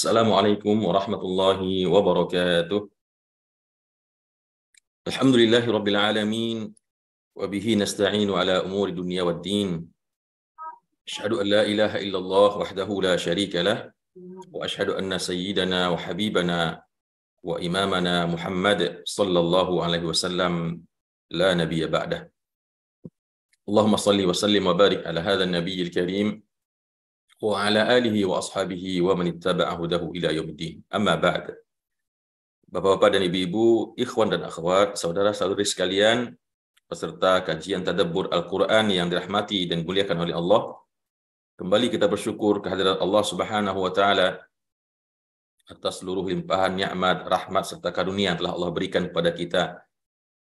Assalamualaikum warahmatullahi wabarakatuh. Alhamdulillahi rabbil alamin wa bihi nasta'inu ala umuri dunya waddin. Asyhadu an la ilaha illallah wahdahu la syarika lah wa asyhadu anna sayyidana wa habibana wa imamana Muhammad sallallahu alaihi wasallam la nabiyya ba'dah. Allahumma salli wa sallim wa barik ala hadzal nabiyil karim wa ala alihi wa ashabihi wa man ittaba'a hudahu ila yaumiddin. Amma ba'd. Bapak-bapak dan ibu-ibu, ikhwan dan akhwat, saudara-saudari sekalian, peserta kajian tadabbur Al-Quran yang dirahmati dan dimuliakan oleh Allah, kembali kita bersyukur kehadirat Allah Subhanahu wa Ta'ala atas seluruh limpahan nikmat, rahmat serta karunia yang telah Allah berikan kepada kita.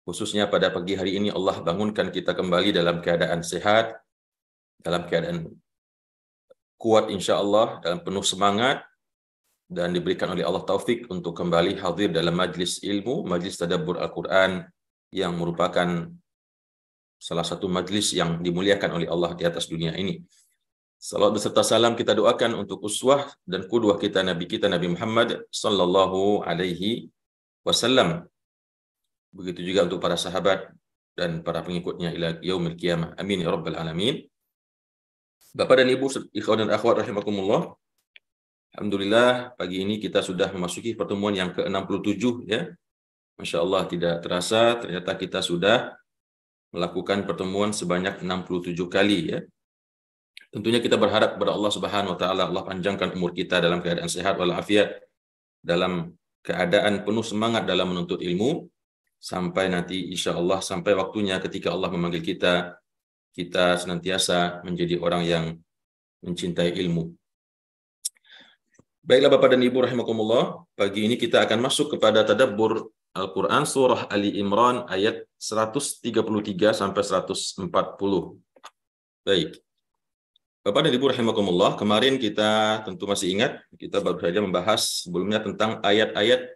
Khususnya pada pagi hari ini Allah bangunkan kita kembali dalam keadaan sehat, dalam keadaan kuat insya Allah, dalam penuh semangat, dan diberikan oleh Allah taufik untuk kembali hadir dalam majlis ilmu, majlis tadabbur Al-Quran yang merupakan salah satu majlis yang dimuliakan oleh Allah di atas dunia ini. Salawat beserta salam kita doakan untuk uswah dan qudwah kita Nabi Muhammad sallallahu alaihi wasallam. Begitu juga untuk para sahabat dan para pengikutnya ila yaumil qiyamah. Amin ya rabbal alamin. Bapak dan Ibu, ikhwan dan akhwat rahimakumullah. Alhamdulillah, pagi ini kita sudah memasuki pertemuan yang ke-67 ya. Masya Allah, tidak terasa ternyata kita sudah melakukan pertemuan sebanyak 67 kali ya. Tentunya kita berharap kepada Allah Subhanahu wa Ta'ala, Allah panjangkan umur kita dalam keadaan sehat walafiat, dalam keadaan penuh semangat dalam menuntut ilmu, sampai nanti insya Allah, sampai waktunya ketika Allah memanggil kita, kita senantiasa menjadi orang yang mencintai ilmu. Baiklah Bapak dan Ibu rahimakumullah, pagi ini kita akan masuk kepada tadabbur Al-Quran surah Ali Imran ayat 133 sampai 140. Baik. Bapak dan Ibu rahimakumullah, kemarin kita tentu masih ingat, kita baru saja membahas sebelumnya tentang ayat-ayat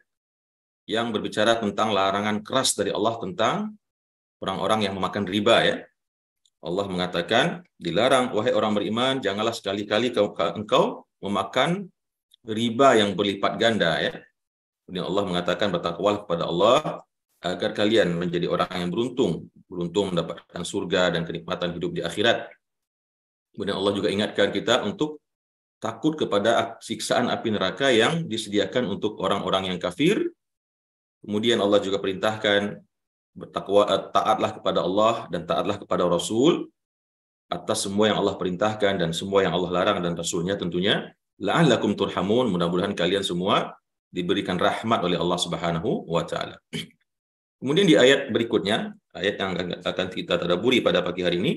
yang berbicara tentang larangan keras dari Allah tentang orang-orang yang memakan riba ya. Allah mengatakan, dilarang wahai orang beriman, janganlah sekali-kali engkau memakan riba yang berlipat ganda ya. Kemudian Allah mengatakan bertakwalah kepada Allah agar kalian menjadi orang yang beruntung mendapatkan surga dan kenikmatan hidup di akhirat. Kemudian Allah juga ingatkan kita untuk takut kepada siksaan api neraka yang disediakan untuk orang-orang yang kafir. Kemudian Allah juga perintahkan bertakwa, taatlah kepada Allah dan taatlah kepada Rasul atas semua yang Allah perintahkan dan semua yang Allah larang dan Rasulnya tentunya. La'allakum turhamun, mudah-mudahan kalian semua diberikan rahmat oleh Allah Subhanahu wa Ta'ala. Kemudian di ayat berikutnya, ayat yang akan kita tadabburi pada pagi hari ini,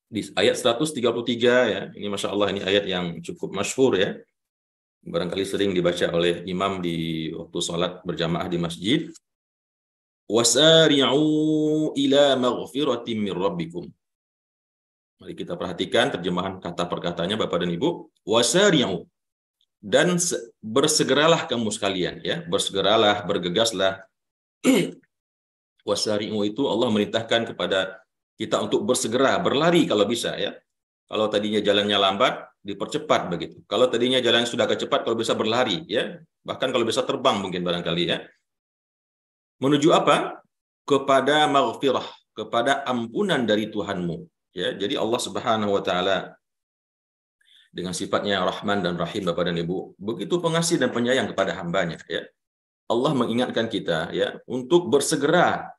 di ayat 133 ya, ini Masya Allah, ini ayat yang cukup masyhur ya, barangkali sering dibaca oleh imam di waktu sholat berjamaah di masjid. Wasari'u ila maghfiratin min rabbikum. Mari kita perhatikan terjemahan kata perkataannya Bapak dan Ibu. Wasari'u, dan bersegeralah kamu sekalian ya, bersegeralah, bergegaslah. Wasari'u itu Allah merintahkan kepada kita untuk bersegera, berlari kalau bisa ya. Kalau tadinya jalannya lambat, dipercepat begitu. Kalau tadinya jalan sudah kecepat, kalau bisa berlari ya. Bahkan kalau bisa terbang mungkin barangkali ya. Menuju apa? Kepada maghfirah, kepada ampunan dari Tuhanmu. Ya, jadi Allah Subhanahu wa Ta'ala dengan sifatnya Rahman dan Rahim Bapak dan Ibu, begitu pengasih dan penyayang kepada hambanya ya. Allah mengingatkan kita ya untuk bersegera,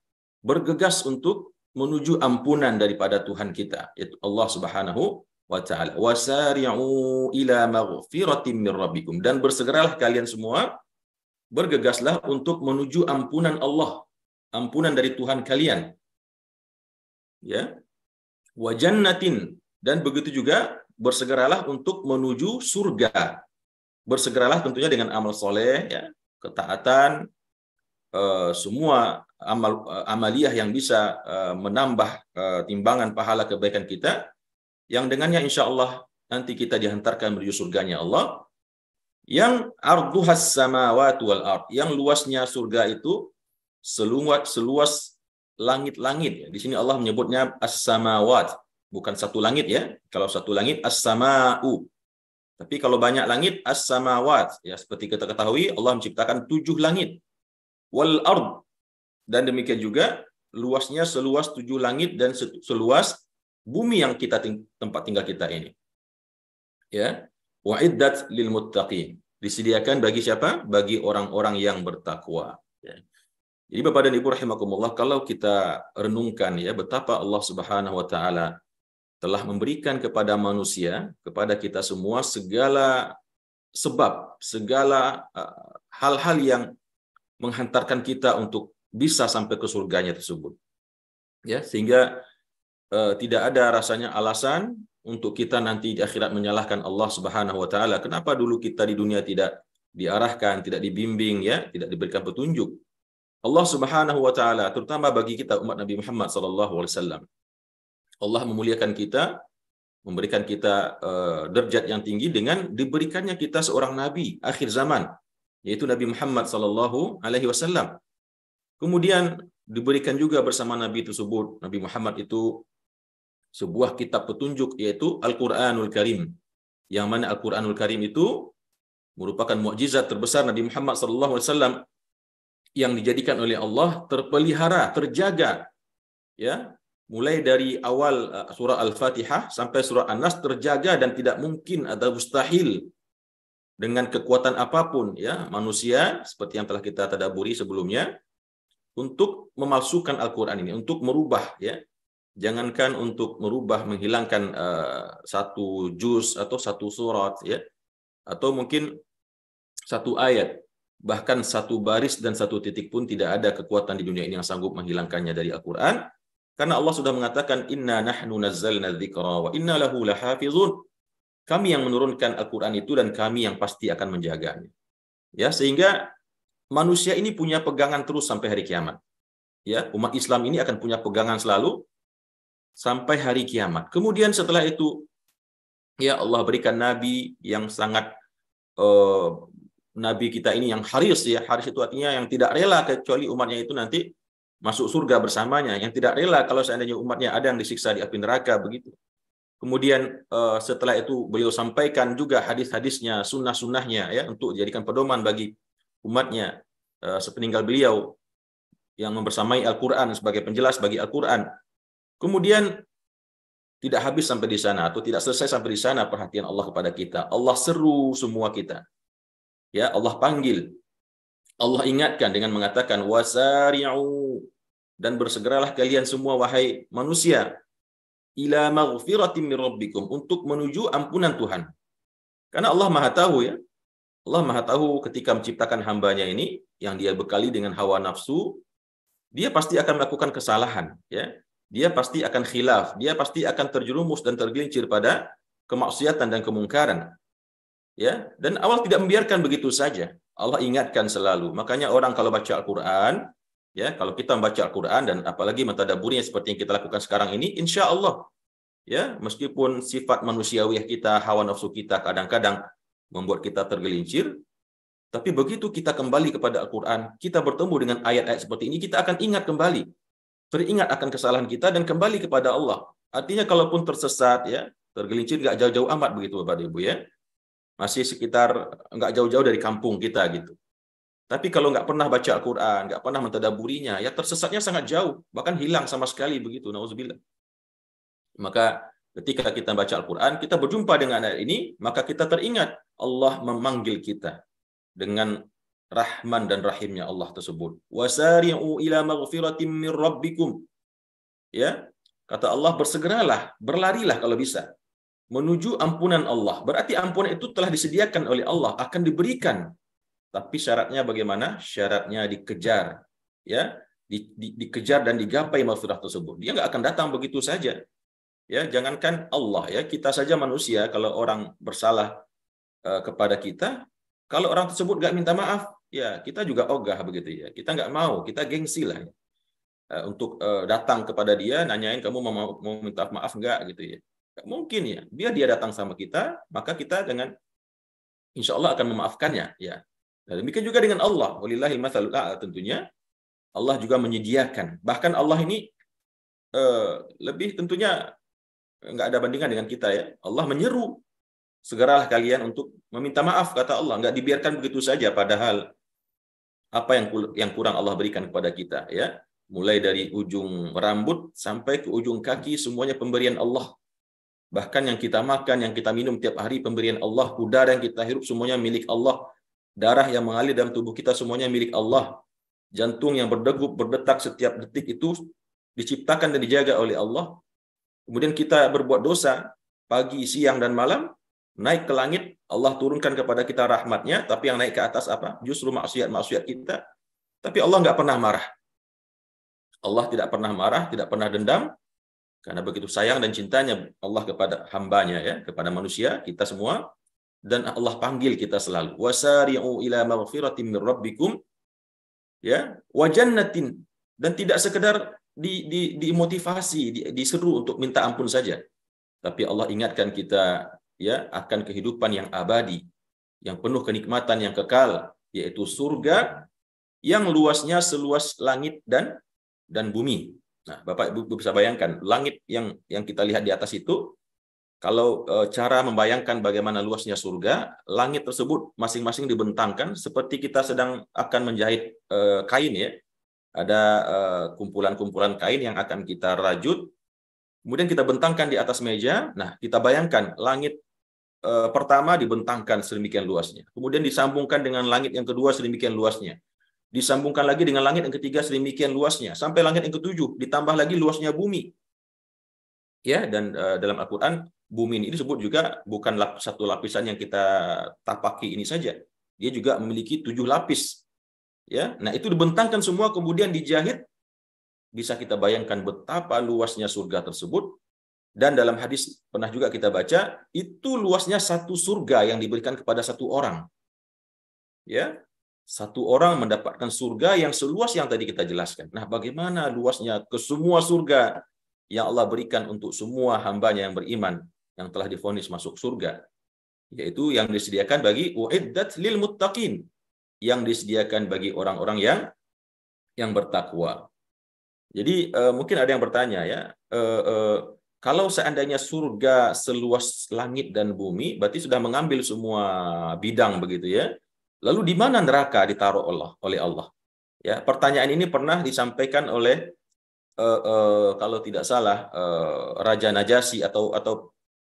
bergegas untuk menuju ampunan daripada Tuhan kita, yaitu Allah Subhanahu wa Ta'ala. Wasari'u ila maghfiratin min rabbikum, dan bersegeralah kalian semua, bergegaslah untuk menuju ampunan Allah, ampunan dari Tuhan kalian. Ya. Wa jannatin, dan begitu juga bersegeralah untuk menuju surga. Bersegeralah tentunya dengan amal soleh, ya, ketaatan, semua amaliyah yang bisa menambah timbangan pahala kebaikan kita, yang dengannya insya Allah nanti kita dihantarkan menuju surganya Allah, yang arduhas samawati wal ard, yang luasnya surga itu seluas langit-langit. Di sini Allah menyebutnya as-samawat, bukan satu langit ya. Kalau satu langit as-sama'u. Tapi kalau banyak langit, as-samawat. Ya, seperti kita ketahui, Allah menciptakan 7 langit. Wal ard. Dan demikian juga luasnya seluas 7 langit dan seluas bumi yang kita tempat tinggal kita ini. Ya. Wa'iddat lil muttaqin. Disediakan bagi siapa? Bagi orang-orang yang bertakwa. Ya. Jadi Bapak dan Ibu rahimakumullah, kalau kita renungkan ya betapa Allah Subhanahu wa taala telah memberikan kepada manusia, kepada kita semua segala sebab, segala hal-hal yang menghantarkan kita untuk bisa sampai ke surganya tersebut. Ya, sehingga tidak ada rasanya alasan untuk kita nanti di akhirat menyalahkan Allah Subhanahu wa taala. Kenapa dulu kita di dunia tidak diarahkan, tidak dibimbing ya, tidak diberikan petunjuk. Allah Subhanahu wa taala terutama bagi kita umat Nabi Muhammad sallallahu alaihi wasallam. Allah memuliakan kita, memberikan kita derajat yang tinggi dengan diberikannya kita seorang nabi akhir zaman, yaitu Nabi Muhammad sallallahu alaihi wasallam. Kemudian diberikan juga bersama nabi tersebut, Nabi Muhammad itu sebuah kitab petunjuk yaitu Al-Qur'anul Karim. Yang mana Al-Qur'anul Karim itu merupakan mukjizat terbesar Nabi Muhammad sallallahu alaihi wasallam yang dijadikan oleh Allah terpelihara, terjaga. Ya, mulai dari awal surah Al-Fatihah sampai surah An-Nas terjaga dan tidak mungkin atau mustahil dengan kekuatan apapun ya manusia seperti yang telah kita tadabburi sebelumnya untuk memalsukan Al-Qur'an ini, untuk merubah ya. Jangankan untuk merubah, menghilangkan satu juz atau satu surat ya, atau mungkin satu ayat, bahkan satu baris dan satu titik pun tidak ada kekuatan di dunia ini yang sanggup menghilangkannya dari Al-Qur'an. Karena Allah sudah mengatakan inna nahnu nazzalna dzikra wa inna lahu lahafizun. Kami yang menurunkan Al-Qur'an itu dan kami yang pasti akan menjaganya. Ya, sehingga manusia ini punya pegangan terus sampai hari kiamat. Ya, umat Islam ini akan punya pegangan selalu sampai hari kiamat. Kemudian setelah itu ya Allah berikan nabi yang sangat nabi kita ini yang haris ya. Haris itu artinya yang tidak rela kecuali umatnya itu nanti masuk surga bersamanya, yang tidak rela kalau seandainya umatnya ada yang disiksa di api neraka begitu. Kemudian setelah itu beliau sampaikan juga hadis-hadisnya, sunnah-sunnahnya ya untuk dijadikan pedoman bagi umatnya sepeninggal beliau yang membersamai Al-Qur'an sebagai penjelas bagi Al-Qur'an. Kemudian tidak habis sampai di sana atau tidak selesai sampai di sana perhatian Allah kepada kita. Allah seru semua kita. Ya, Allah panggil. Allah ingatkan dengan mengatakan wasari'u, dan bersegeralah kalian semua wahai manusia ila maghfiratin min rabbikum, untuk menuju ampunan Tuhan. Karena Allah Maha tahu ya. Allah Maha tahu ketika menciptakan hambanya ini yang dia bekali dengan hawa nafsu, dia pasti akan melakukan kesalahan ya. Dia pasti akan khilaf, dia pasti akan terjerumus dan tergelincir pada kemaksiatan dan kemungkaran. Ya, dan Allah tidak membiarkan begitu saja. Allah ingatkan selalu. Makanya orang kalau baca Al-Qur'an, ya, kalau kita membaca Al-Qur'an dan apalagi mentadabburinya seperti yang kita lakukan sekarang ini, insya Allah ya, meskipun sifat manusiawiah kita, hawa nafsu kita kadang-kadang membuat kita tergelincir, tapi begitu kita kembali kepada Al-Qur'an, kita bertemu dengan ayat-ayat seperti ini, kita akan ingat kembali, teringat akan kesalahan kita dan kembali kepada Allah. Artinya kalaupun tersesat ya, tergelincir nggak jauh-jauh amat begitu Bapak Ibu ya. Masih sekitar nggak jauh-jauh dari kampung kita gitu. Tapi kalau nggak pernah baca Al-Qur'an, nggak pernah mentadabburinya, ya tersesatnya sangat jauh, bahkan hilang sama sekali begitu. Nauzubillah. Maka ketika kita baca Al-Qur'an, kita berjumpa dengan ayat ini, maka kita teringat Allah memanggil kita dengan Rahman dan Rahimnya Allah tersebut. Wasari'u ila maghfiratin min rabbikum. Ya, kata Allah bersegeralah, berlarilah kalau bisa menuju ampunan Allah. Berarti ampunan itu telah disediakan oleh Allah, akan diberikan. Tapi syaratnya bagaimana? Syaratnya dikejar. Ya, dikejar dan digapai maghfirah tersebut. Dia nggak akan datang begitu saja. Ya, jangankan Allah ya, kita saja manusia kalau orang bersalah kepada kita, kalau orang tersebut nggak minta maaf, ya kita juga ogah begitu ya. Kita nggak mau, kita gengsi lah ya. Untuk datang kepada dia, nanyain kamu mau minta maaf nggak gitu ya. Nggak mungkin ya. Biar dia datang sama kita, maka kita dengan insya Allah akan memaafkannya ya. Nah, demikian juga dengan Allah. Walillahil matsalul a'la, tentunya Allah juga menyediakan. Bahkan Allah ini lebih tentunya nggak ada bandingan dengan kita ya. Allah menyeru segeralah kalian untuk meminta maaf, kata Allah. Nggak dibiarkan begitu saja, padahal apa yang kurang Allah berikan kepada kita, ya. Mulai dari ujung rambut sampai ke ujung kaki, semuanya pemberian Allah. Bahkan yang kita makan, yang kita minum tiap hari pemberian Allah. Udara yang kita hirup semuanya milik Allah. Darah yang mengalir dalam tubuh kita semuanya milik Allah. Jantung yang berdegup, berdetak setiap detik itu diciptakan dan dijaga oleh Allah. Kemudian kita berbuat dosa pagi, siang, dan malam, naik ke langit, Allah turunkan kepada kita rahmatnya, tapi yang naik ke atas apa? Justru maksiat-maksiat kita. Tapi Allah nggak pernah marah. Allah tidak pernah marah, tidak pernah dendam, karena begitu sayang dan cintanya Allah kepada hambanya, ya, kepada manusia, kita semua. Dan Allah panggil kita selalu. Wasari'u ila maghfiratin min rabbikum, ya, wa jannatin, dan tidak sekedar dimotivasi, diseru untuk minta ampun saja. Tapi Allah ingatkan kita, ya, akan kehidupan yang abadi, yang penuh kenikmatan yang kekal, yaitu surga yang luasnya seluas langit dan bumi. Nah, Bapak Ibu bisa bayangkan, langit yang kita lihat di atas itu, kalau cara membayangkan bagaimana luasnya surga, langit tersebut masing-masing dibentangkan seperti kita sedang akan menjahit kain, ya. Ada kumpulan-kumpulan kain yang akan kita rajut, kemudian kita bentangkan di atas meja. Nah, kita bayangkan langit pertama dibentangkan sedemikian luasnya, kemudian disambungkan dengan langit yang kedua sedemikian luasnya, disambungkan lagi dengan langit yang ketiga sedemikian luasnya, sampai langit yang ketujuh, ditambah lagi luasnya bumi. Ya, dan dalam Al-Quran, bumi ini disebut juga bukan satu lapisan yang kita tapaki ini saja. Dia juga memiliki 7 lapis. Ya, nah itu dibentangkan semua, kemudian dijahit. Bisa kita bayangkan betapa luasnya surga tersebut. Dan dalam hadis pernah juga kita baca, itu luasnya satu surga yang diberikan kepada satu orang. Ya, satu orang mendapatkan surga yang seluas yang tadi kita jelaskan. Nah, bagaimana luasnya ke semua surga yang Allah berikan untuk semua hambanya yang beriman, yang telah divonis masuk surga, yaitu yang disediakan bagi uiddat lil muttaqin, yang disediakan bagi orang-orang yang bertakwa. Jadi mungkin ada yang bertanya, ya, kalau seandainya surga seluas langit dan bumi, berarti sudah mengambil semua bidang, begitu, ya. Lalu di mana neraka ditaruh oleh Allah? Ya, pertanyaan ini pernah disampaikan oleh kalau tidak salah Raja Najasyi atau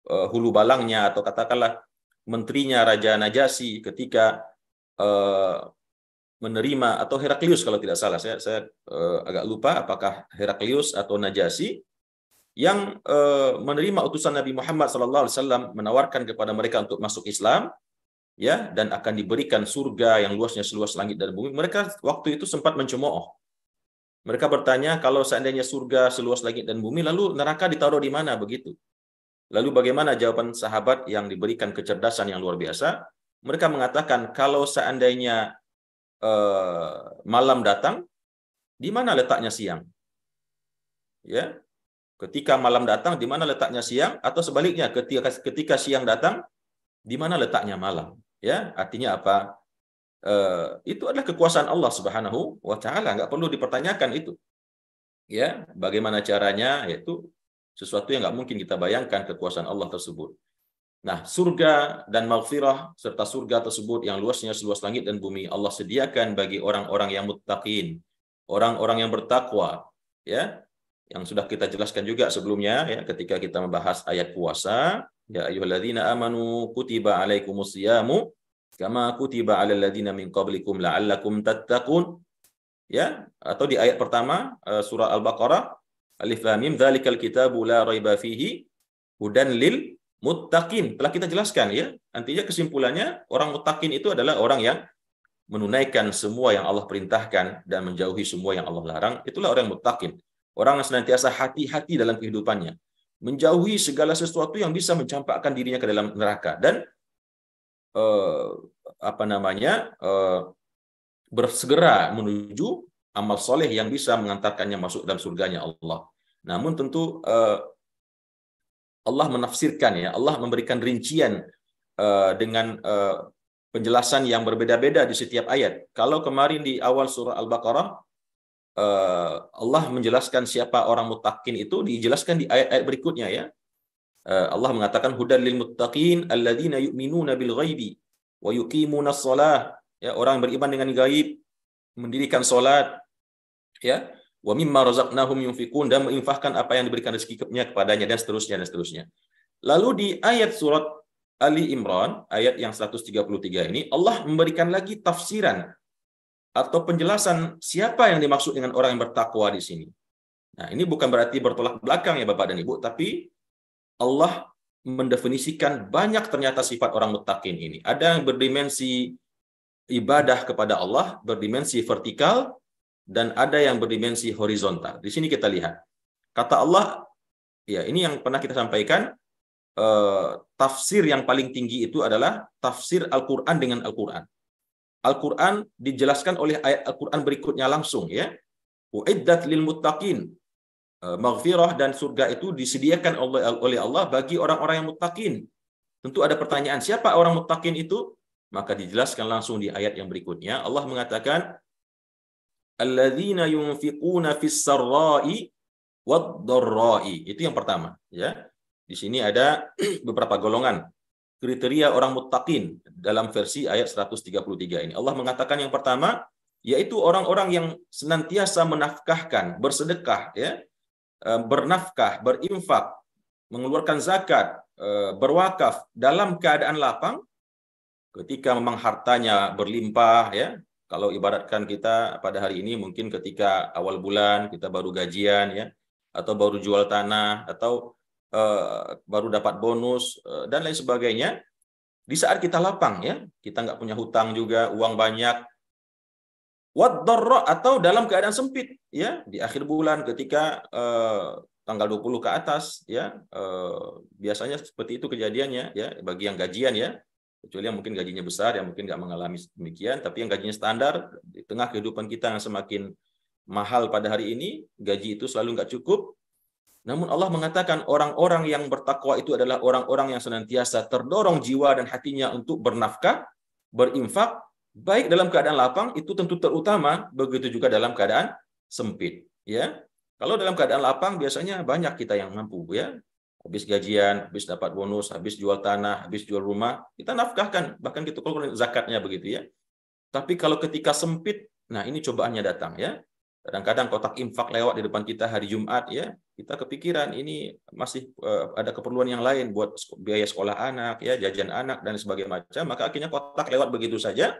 hulu balangnya, atau katakanlah menterinya Raja Najasyi ketika menerima, atau Heraklius kalau tidak salah, saya agak lupa apakah Heraklius atau Najasyi, yang menerima utusan Nabi Muhammad SAW menawarkan kepada mereka untuk masuk Islam, ya, dan akan diberikan surga yang luasnya seluas langit dan bumi. Mereka waktu itu sempat mencemooh. Mereka bertanya, kalau seandainya surga seluas langit dan bumi, lalu neraka ditaruh di mana, begitu? Lalu bagaimana jawaban sahabat yang diberikan kecerdasan yang luar biasa? Mereka mengatakan, kalau seandainya malam datang, di mana letaknya siang? Ya, ketika malam datang, di mana letaknya siang? Atau sebaliknya, ketika siang datang, di mana letaknya malam? Ya, artinya apa? Itu adalah kekuasaan Allah Subhanahu wa Ta'ala, nggak perlu dipertanyakan itu. Ya, bagaimana caranya? Yaitu sesuatu yang nggak mungkin kita bayangkan kekuasaan Allah tersebut. Nah, surga dan maghfirah serta surga tersebut yang luasnya seluas langit dan bumi, Allah sediakan bagi orang-orang yang muttaqin, orang-orang yang bertakwa, ya, yang sudah kita jelaskan juga sebelumnya, ya, ketika kita membahas ayat puasa. Ya ayyuhalladzina amanu kutiba alaikumusyamu kama kutiba alal ladzina min qablikum la'allakum tattaqun. Ya, atau di ayat pertama surah Al-Baqarah, Alif Lam Mim dzalikal kitabu la raiba fihi hudan lil muttaqin. Telah kita jelaskan, ya. Nantinya kesimpulannya, orang muttaqin itu adalah orang yang menunaikan semua yang Allah perintahkan dan menjauhi semua yang Allah larang. Itulah orang muttaqin. Orang yang senantiasa hati-hati dalam kehidupannya, menjauhi segala sesuatu yang bisa mencampakkan dirinya ke dalam neraka, dan bersegera menuju amal soleh yang bisa mengantarkannya masuk dalam surganya Allah. Namun tentu Allah menafsirkan, ya, Allah memberikan rincian dengan penjelasan yang berbeda-beda di setiap ayat. Kalau kemarin di awal surah Al-Baqarah, Allah menjelaskan siapa orang muttaqin itu, dijelaskan di ayat-ayat berikutnya, ya. Allah mengatakan hudal lil muttaqin alladzina yu'minuna bil ghaibi wa yuqimunas shalah. Ya, orang yang beriman dengan gaib, mendirikan salat, ya, wa mimma razaqnahum yunfiqun, dan menginfakkan apa yang diberikan rezekinya kepadanya, dan seterusnya dan seterusnya. Lalu di ayat surat Ali Imran ayat yang 133 ini Allah memberikan lagi tafsiran atau penjelasan siapa yang dimaksud dengan orang yang bertakwa di sini. Nah, ini bukan berarti bertolak belakang ya Bapak dan Ibu, tapi Allah mendefinisikan banyak ternyata sifat orang muttaqin ini. Ada yang berdimensi ibadah kepada Allah, berdimensi vertikal, dan ada yang berdimensi horizontal. Di sini kita lihat. Kata Allah, ya ini yang pernah kita sampaikan, tafsir yang paling tinggi itu adalah tafsir Al-Quran dengan Al-Quran. Al-Quran dijelaskan oleh ayat Al-Quran berikutnya langsung, ya. Uiddat lil muttaqin. Maghfirah dan surga itu disediakan oleh Allah bagi orang-orang yang muttaqin. Tentu ada pertanyaan, siapa orang muttaqin itu? Maka dijelaskan langsung di ayat yang berikutnya. Allah mengatakan, alladzina yunfiquna fis sarra'i wad-dharra'i. Itu yang pertama, ya. Di sini ada beberapa golongan kriteria orang muttaqin dalam versi ayat 133 ini. Allah mengatakan yang pertama yaitu orang-orang yang senantiasa menafkahkan, bersedekah, ya, bernafkah, berinfak, mengeluarkan zakat, berwakaf dalam keadaan lapang ketika memang hartanya berlimpah, ya. Kalau ibaratkan kita pada hari ini mungkin ketika awal bulan kita baru gajian, ya, atau baru jual tanah, atau baru dapat bonus dan lain sebagainya. Di saat kita lapang, ya, kita nggak punya hutang juga, uang banyak. Wad-dharra, atau dalam keadaan sempit, ya, di akhir bulan ketika tanggal 20 ke atas, ya, biasanya seperti itu kejadiannya, ya, bagi yang gajian, ya, kecuali yang mungkin gajinya besar, yang mungkin nggak mengalami demikian, tapi yang gajinya standar di tengah kehidupan kita yang semakin mahal pada hari ini, gaji itu selalu nggak cukup. Namun Allah mengatakan orang-orang yang bertakwa itu adalah orang-orang yang senantiasa terdorong jiwa dan hatinya untuk bernafkah, berinfak, baik dalam keadaan lapang, itu tentu terutama, begitu juga dalam keadaan sempit, ya. Kalau dalam keadaan lapang biasanya banyak kita yang mampu, ya. Habis gajian, habis dapat bonus, habis jual tanah, habis jual rumah, kita nafkahkan, bahkan kita keluarkan zakatnya begitu, ya. Tapi kalau ketika sempit, nah ini cobaannya datang, ya. Kadang-kadang kotak infak lewat di depan kita hari Jumat, ya, kita kepikiran ini masih ada keperluan yang lain buat biaya sekolah anak, ya, jajan anak dan sebagainya macam, maka akhirnya kotak lewat begitu saja.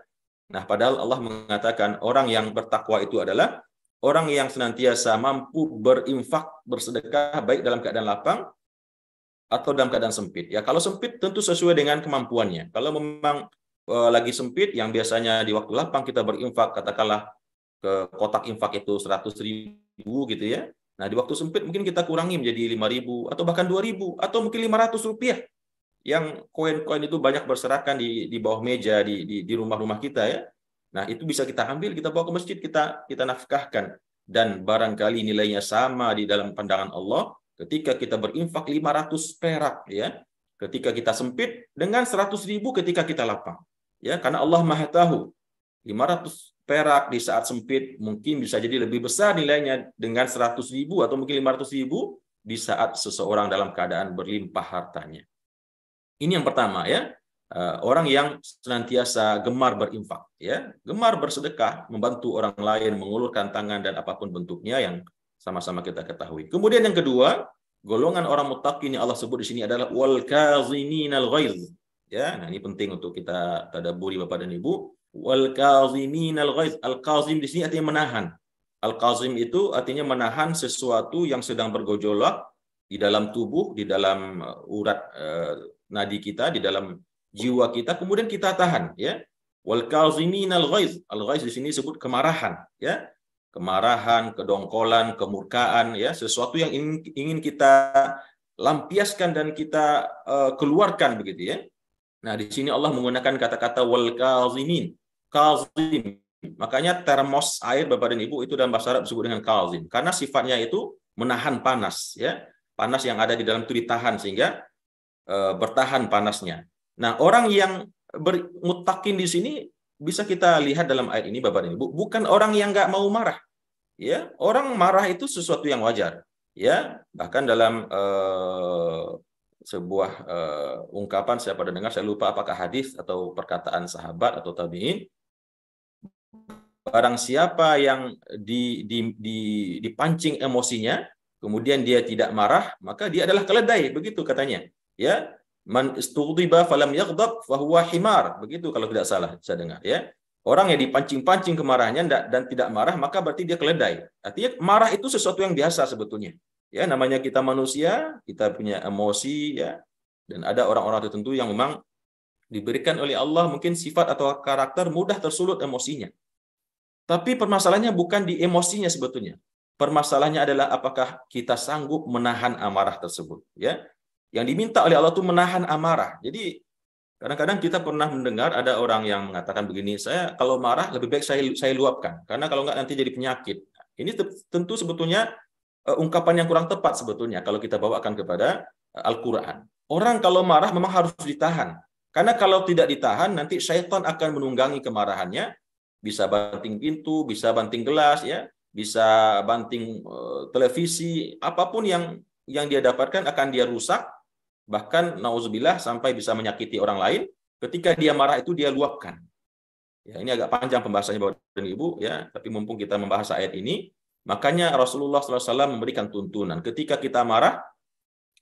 Nah, padahal Allah mengatakan orang yang bertakwa itu adalah orang yang senantiasa mampu berinfak, bersedekah baik dalam keadaan lapang atau dalam keadaan sempit. Ya, kalau sempit tentu sesuai dengan kemampuannya. Kalau memang lagi sempit, yang biasanya di waktu lapang kita berinfak, katakanlah ke kotak infak itu 100.000 gitu, ya. Nah, di waktu sempit mungkin kita kurangi menjadi 5.000 atau bahkan 2.000 atau mungkin 500 rupiah. Yang koin-koin itu banyak berserakan di bawah meja di rumah-rumah kita, ya. Nah, itu bisa kita ambil, kita bawa ke masjid, kita nafkahkan, dan barangkali nilainya sama di dalam pandangan Allah ketika kita berinfak 500 perak, ya. Ketika kita sempit dengan 100.000 ketika kita lapang, ya, karena Allah Maha tahu 500 perak di saat sempit mungkin bisa jadi lebih besar nilainya dengan 100.000 atau mungkin 500.000 di saat seseorang dalam keadaan berlimpah hartanya. Ini yang pertama, ya. Orang yang senantiasa gemar berinfak, ya, gemar bersedekah, membantu orang lain, mengulurkan tangan dan apapun bentuknya yang sama-sama kita ketahui. Kemudian yang kedua, golongan orang muttaqin yang Allah sebut di sini adalah wal kaziminal ghaiz. Ya, nah ini penting untuk kita tadabburi Bapak dan Ibu. Wal kaziminal ghaiz. Al-kazim di sini artinya menahan. Al-kazim itu artinya menahan sesuatu yang sedang bergejolak di dalam tubuh, di dalam urat nadi kita, di dalam jiwa kita, kemudian kita tahan, ya. Wal kaziminal ghaiz. Al-ghaiz di sini disebut kemarahan, ya. Kemarahan, kedongkolan, kemurkaan, ya, sesuatu yang ingin kita lampiaskan dan kita keluarkan begitu, ya. Nah, di sini Allah menggunakan kata-kata wal kazimin. Kazim. Makanya termos air Bapak dan Ibu itu dalam bahasa Arab disebut dengan kazim, karena sifatnya itu menahan panas, ya. Panas yang ada di dalam itu ditahan sehingga bertahan panasnya. Nah, orang yang muttaqin di sini bisa kita lihat dalam ayat ini Bapak dan Ibu, bukan orang yang nggak mau marah. Ya, orang marah itu sesuatu yang wajar. Ya, bahkan dalam sebuah ungkapan saya pernah dengar, saya lupa apakah hadis atau perkataan sahabat atau tabi'in, barang siapa yang dipancing emosinya, kemudian dia tidak marah, maka dia adalah keledai, begitu katanya. Ya, man istughdiba falam yaghdab fahuwa himar, begitu kalau tidak salah saya dengar. Ya, orang yang dipancing-pancing kemarahannya dan tidak marah, maka berarti dia keledai. Artinya marah itu sesuatu yang biasa sebetulnya. Ya, namanya kita manusia, kita punya emosi, ya, dan ada orang-orang tertentu yang memang diberikan oleh Allah mungkin sifat atau karakter mudah tersulut emosinya. Tapi permasalahannya bukan di emosinya sebetulnya. Permasalahannya adalah apakah kita sanggup menahan amarah tersebut. Ya, yang diminta oleh Allah itu menahan amarah. Jadi kadang-kadang kita pernah mendengar ada orang yang mengatakan begini, saya kalau marah lebih baik saya luapkan, karena kalau nggak nanti jadi penyakit. Ini tentu sebetulnya ungkapan yang kurang tepat sebetulnya kalau kita bawakan kepada Al-Quran. Orang kalau marah memang harus ditahan. Karena kalau tidak ditahan, nanti syaitan akan menunggangi kemarahannya, bisa banting pintu, bisa banting gelas, ya, bisa banting televisi, apapun yang dia dapatkan akan dia rusak, bahkan nauzubillah sampai bisa menyakiti orang lain. Ketika dia marah itu dia luapkan. Ya, ini agak panjang pembahasannya Bapak dan Ibu, ya, tapi mumpung kita membahas ayat ini, makanya Rasulullah SAW memberikan tuntunan. Ketika kita marah,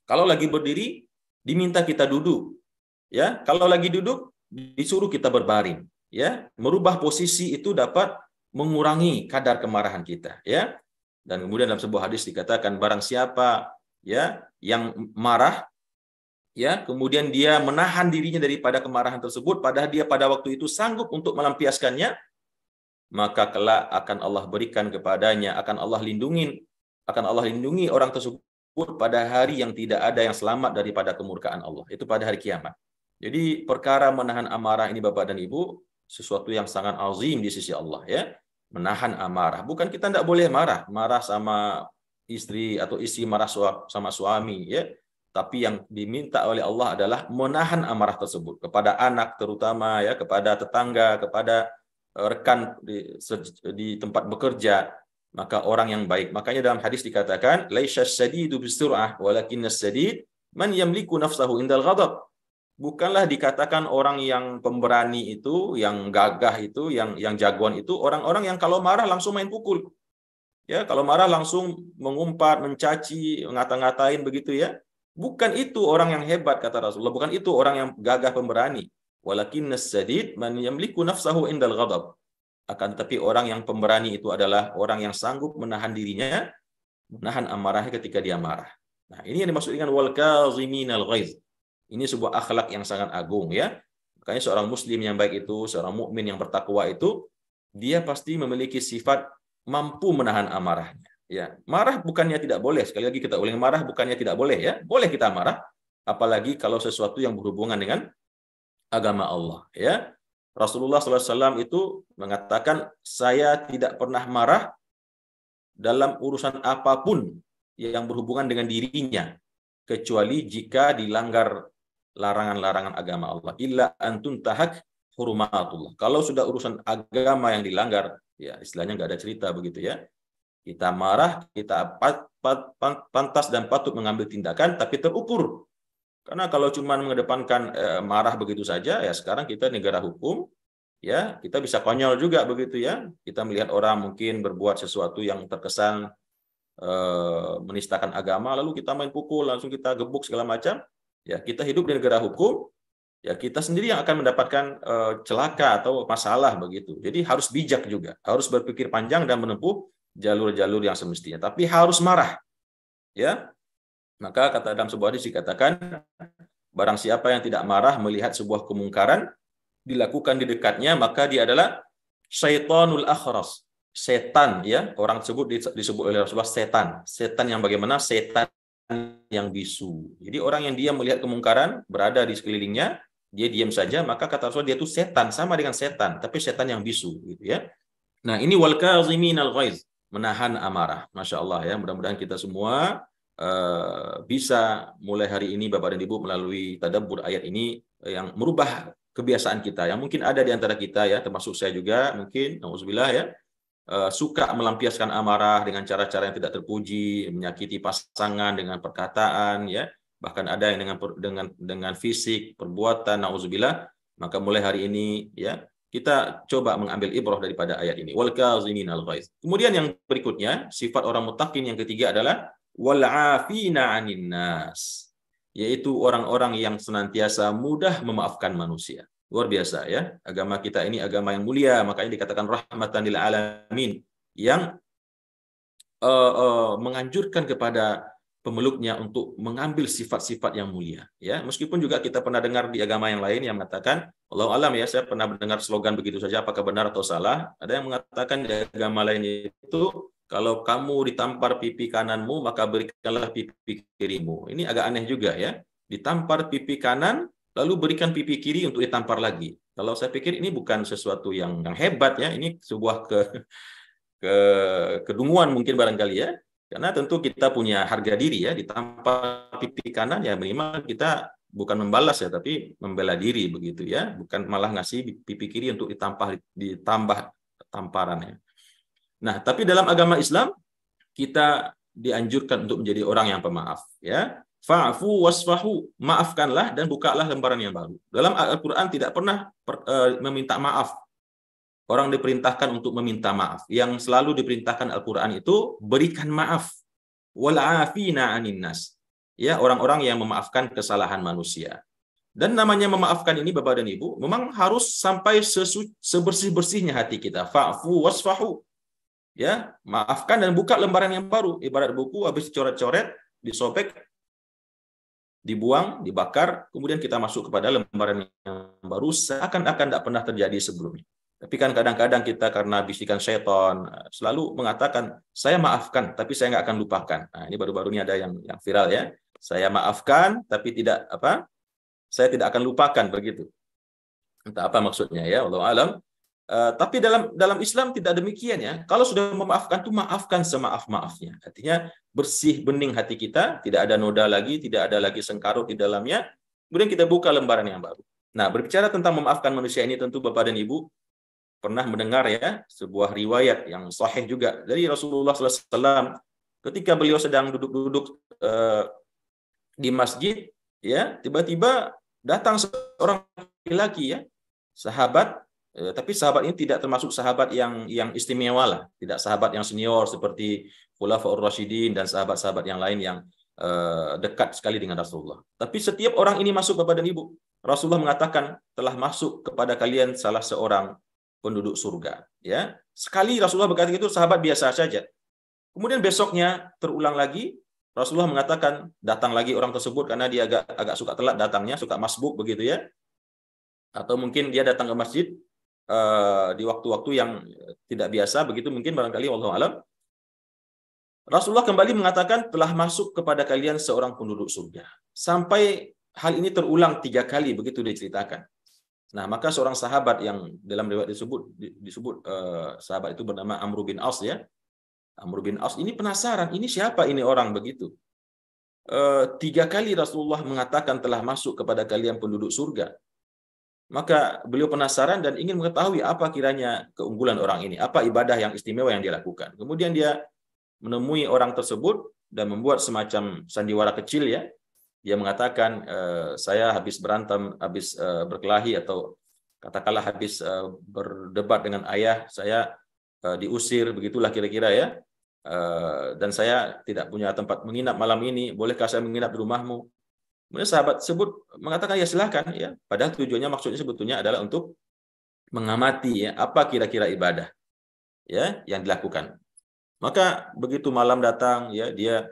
kalau lagi berdiri diminta kita duduk, ya. Kalau lagi duduk disuruh kita berbaring. Ya, merubah posisi itu dapat mengurangi kadar kemarahan kita, ya. Dan kemudian dalam sebuah hadis dikatakan barang siapa, ya, yang marah, ya, kemudian dia menahan dirinya daripada kemarahan tersebut, padahal dia pada waktu itu sanggup untuk melampiaskannya, maka kelak akan Allah berikan kepadanya, akan Allah lindungi orang tersebut pada hari yang tidak ada yang selamat daripada kemurkaan Allah, itu pada hari kiamat. Jadi perkara menahan amarah ini Bapak dan Ibu sesuatu yang sangat azim di sisi Allah, ya. Menahan amarah. Bukan kita tidak boleh marah sama istri atau istri marah sama suami, ya. Tapi yang diminta oleh Allah adalah menahan amarah tersebut kepada anak terutama, ya, kepada tetangga, kepada rekan di tempat bekerja, maka orang yang baik. Makanya dalam hadis dikatakan laisa syadidu bisur'ah walakinnas sadid man yamliku nafsahu indal ghadab. Bukanlah dikatakan orang yang pemberani itu, yang gagah itu, yang jagoan itu orang-orang yang kalau marah langsung main pukul. Ya, kalau marah langsung mengumpat, mencaci, ngata-ngatain begitu, ya. Bukan itu orang yang hebat kata Rasulullah, bukan itu orang yang gagah pemberani. Walakinnas sadid man yamliku nafsahu indal ghadab. Akan tetapi orang yang pemberani itu adalah orang yang sanggup menahan dirinya, menahan amarahnya ketika dia marah. Nah, ini yang dimaksud dengan wal kaziminal ghaiz. Ini sebuah akhlak yang sangat agung, ya. Makanya seorang muslim yang baik itu, seorang mukmin yang bertakwa itu, dia pasti memiliki sifat mampu menahan amarahnya. Ya, marah bukannya tidak boleh. Sekali lagi kita ulang, marah bukannya tidak boleh, ya. Boleh kita marah, apalagi kalau sesuatu yang berhubungan dengan agama Allah, ya. Rasulullah SAW itu mengatakan, saya tidak pernah marah dalam urusan apapun yang berhubungan dengan dirinya, kecuali jika dilanggar larangan-larangan agama Allah. Illa antun tahak hurumatullah. Kalau sudah urusan agama yang dilanggar, ya istilahnya nggak ada cerita begitu, ya. Kita marah, kita pantas dan patut mengambil tindakan, tapi terukur. Karena kalau cuma mengedepankan marah begitu saja, ya sekarang kita negara hukum, ya kita bisa konyol juga begitu, ya. Kita melihat orang mungkin berbuat sesuatu yang terkesan menistakan agama, lalu kita main pukul, langsung kita gebuk segala macam. Ya, kita hidup di negara hukum, ya kita sendiri yang akan mendapatkan celaka atau masalah begitu. Jadi harus bijak juga, harus berpikir panjang dan menempuh jalur-jalur yang semestinya. Tapi harus marah, ya. Maka kata dalam sebuah hadis dikatakan, barang siapa yang tidak marah melihat sebuah kemungkaran dilakukan di dekatnya, maka dia adalah syaitanul akhras. Setan, ya, orang tersebut disebut oleh Rasulullah setan. Setan yang bagaimana? Setan yang bisu. Jadi orang yang dia melihat kemungkaran berada di sekelilingnya, dia diam saja, maka kata Rasulullah dia itu setan, sama dengan setan, tapi setan yang bisu, gitu, ya. Nah, ini wal kaziminal ghaiz, menahan amarah. Masya Allah, ya. Mudah-mudahan kita semua bisa mulai hari ini Bapak dan Ibu melalui tadabbur ayat ini yang merubah kebiasaan kita. Yang mungkin ada di antara kita, ya, termasuk saya juga, mungkin nauzubillah, ya, suka melampiaskan amarah dengan cara-cara yang tidak terpuji, menyakiti pasangan dengan perkataan, ya, bahkan ada yang dengan fisik, perbuatan, nauzubillah. Maka mulai hari ini ya kita coba mengambil ibrah daripada ayat ini. Wal kaziminal ghaiz. Kemudian yang berikutnya, sifat orang muttaqin yang ketiga adalah wal afina 'anin nas, yaitu orang-orang yang senantiasa mudah memaafkan manusia. Luar biasa ya. Agama kita ini agama yang mulia, makanya dikatakan rahmatan lil alamin, yang menganjurkan kepada pemeluknya untuk mengambil sifat-sifat yang mulia ya. Meskipun juga kita pernah dengar di agama yang lain yang mengatakan, Allahu alam ya, saya pernah mendengar slogan begitu saja, apakah benar atau salah, ada yang mengatakan di agama lain itu, kalau kamu ditampar pipi kananmu maka berikanlah pipi kirimu. Ini agak aneh juga ya, ditampar pipi kanan lalu berikan pipi kiri untuk ditampar lagi. Kalau saya pikir ini bukan sesuatu yang hebat ya, ini sebuah kedunguan mungkin barangkali ya, karena tentu kita punya harga diri ya, ditampar pipi kanan ya minimal kita bukan membalas ya, tapi membela diri begitu ya, bukan malah ngasih pipi kiri untuk ditambah tamparannya. Nah, tapi dalam agama Islam kita dianjurkan untuk menjadi orang yang pemaaf ya. Fa'fu wasfahu, maafkanlah dan bukalah lembaran yang baru. Dalam Al-Qur'an tidak pernah meminta maaf. Orang diperintahkan untuk meminta maaf. Yang selalu diperintahkan Al-Quran itu berikan maaf. Wal afina 'anin nas. Ya, orang-orang yang memaafkan kesalahan manusia. Dan namanya memaafkan ini Bapak dan Ibu, memang harus sampai sebersih-bersihnya hati kita. Fa'fu wasfahu. Ya, maafkan dan buka lembaran yang baru. Ibarat buku habis dicoret-coret, disobek, dibuang, dibakar, kemudian kita masuk kepada lembaran yang baru seakan-akan tidak pernah terjadi sebelumnya. Tapi kan kadang-kadang kita karena bisikan syaitan selalu mengatakan, saya maafkan, tapi saya nggak akan lupakan. Nah, ini baru-baru ini ada yang viral ya. Saya maafkan, tapi saya tidak akan lupakan begitu. Entah apa maksudnya ya, wallahu alam. Tapi dalam Islam tidak demikian ya. Kalau sudah memaafkan, tuh maafkan semaaf-maafnya. Artinya bersih bening hati kita, tidak ada noda lagi, tidak ada lagi sengkarut di dalamnya. Kemudian kita buka lembaran yang baru. Nah, berbicara tentang memaafkan manusia ini, tentu Bapak dan Ibu pernah mendengar ya sebuah riwayat yang sahih juga dari Rasulullah SAW ketika beliau sedang duduk-duduk di masjid ya, tiba-tiba datang seorang laki-laki ya, sahabat, tapi sahabat ini tidak termasuk sahabat yang istimewa lah, tidak sahabat yang senior seperti Khulafaur Rasyidin dan sahabat-sahabat yang lain yang dekat sekali dengan Rasulullah. Tapi setiap orang ini masuk Bapak dan Ibu, Rasulullah mengatakan telah masuk kepada kalian salah seorang penduduk surga ya. Sekali Rasulullah berkata itu, sahabat biasa saja. Kemudian besoknya terulang lagi, Rasulullah mengatakan datang lagi orang tersebut karena dia agak suka telat datangnya, suka masbuk begitu ya. Atau mungkin dia datang ke masjid di waktu-waktu yang tidak biasa begitu mungkin barangkali, wallahu alam. Rasulullah kembali mengatakan telah masuk kepada kalian seorang penduduk surga. Sampai hal ini terulang 3 kali begitu diceritakan. Nah, maka seorang sahabat yang dalam riwayat disebut sahabat itu bernama Amr bin As ya. Amr bin As ini penasaran, ini siapa ini orang begitu. 3 kali Rasulullah mengatakan telah masuk kepada kalian penduduk surga. Maka beliau penasaran dan ingin mengetahui apa kiranya keunggulan orang ini, apa ibadah yang istimewa yang dia lakukan. Kemudian dia menemui orang tersebut dan membuat semacam sandiwara kecil ya. Dia mengatakan, saya habis berantem, habis berkelahi, atau katakanlah habis berdebat dengan ayah, saya diusir, begitulah kira-kira ya. Dan saya tidak punya tempat menginap malam ini, bolehkah saya menginap di rumahmu? Kemudian sahabat tersebut mengatakan, ya silakan ya. Padahal tujuannya maksudnya sebetulnya adalah untuk mengamati ya, apa kira-kira ibadah ya yang dilakukan. Maka begitu malam datang ya, dia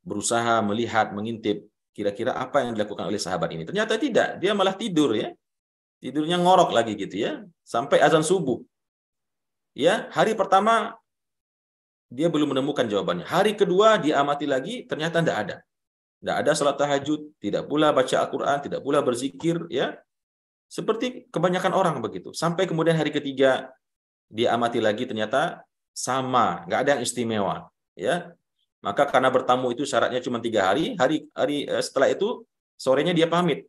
berusaha melihat, mengintip kira-kira apa yang dilakukan oleh sahabat ini. Ternyata tidak, dia malah tidur ya. Tidurnya ngorok lagi gitu ya, sampai azan subuh. Ya, hari pertama dia belum menemukan jawabannya. Hari kedua dia amati lagi, ternyata tidak ada. Tidak ada salat tahajud, tidak pula baca Al-Quran, tidak pula berzikir ya. Seperti kebanyakan orang begitu. Sampai kemudian hari ketiga dia amati lagi, ternyata sama, nggak ada yang istimewa ya. Maka karena bertamu itu syaratnya cuma 3 hari, hari setelah itu sorenya dia pamit.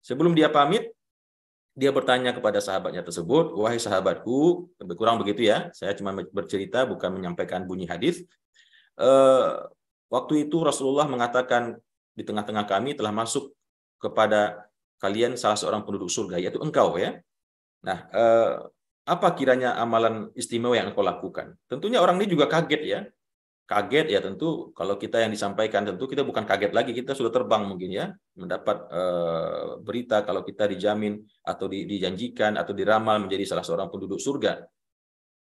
Sebelum dia pamit, dia bertanya kepada sahabatnya tersebut, wahai sahabatku, lebih kurang begitu ya, saya cuma bercerita bukan menyampaikan bunyi hadis. Waktu itu Rasulullah mengatakan, di tengah-tengah kami telah masuk kepada kalian salah seorang penduduk surga, yaitu engkau ya. Nah, apa kiranya amalan istimewa yang engkau lakukan? Tentunya orang ini juga kaget ya. Kaget ya, tentu kalau kita yang disampaikan, tentu kita bukan kaget lagi, kita sudah terbang mungkin ya, mendapat berita kalau kita dijamin atau dijanjikan atau diramal menjadi salah seorang penduduk surga.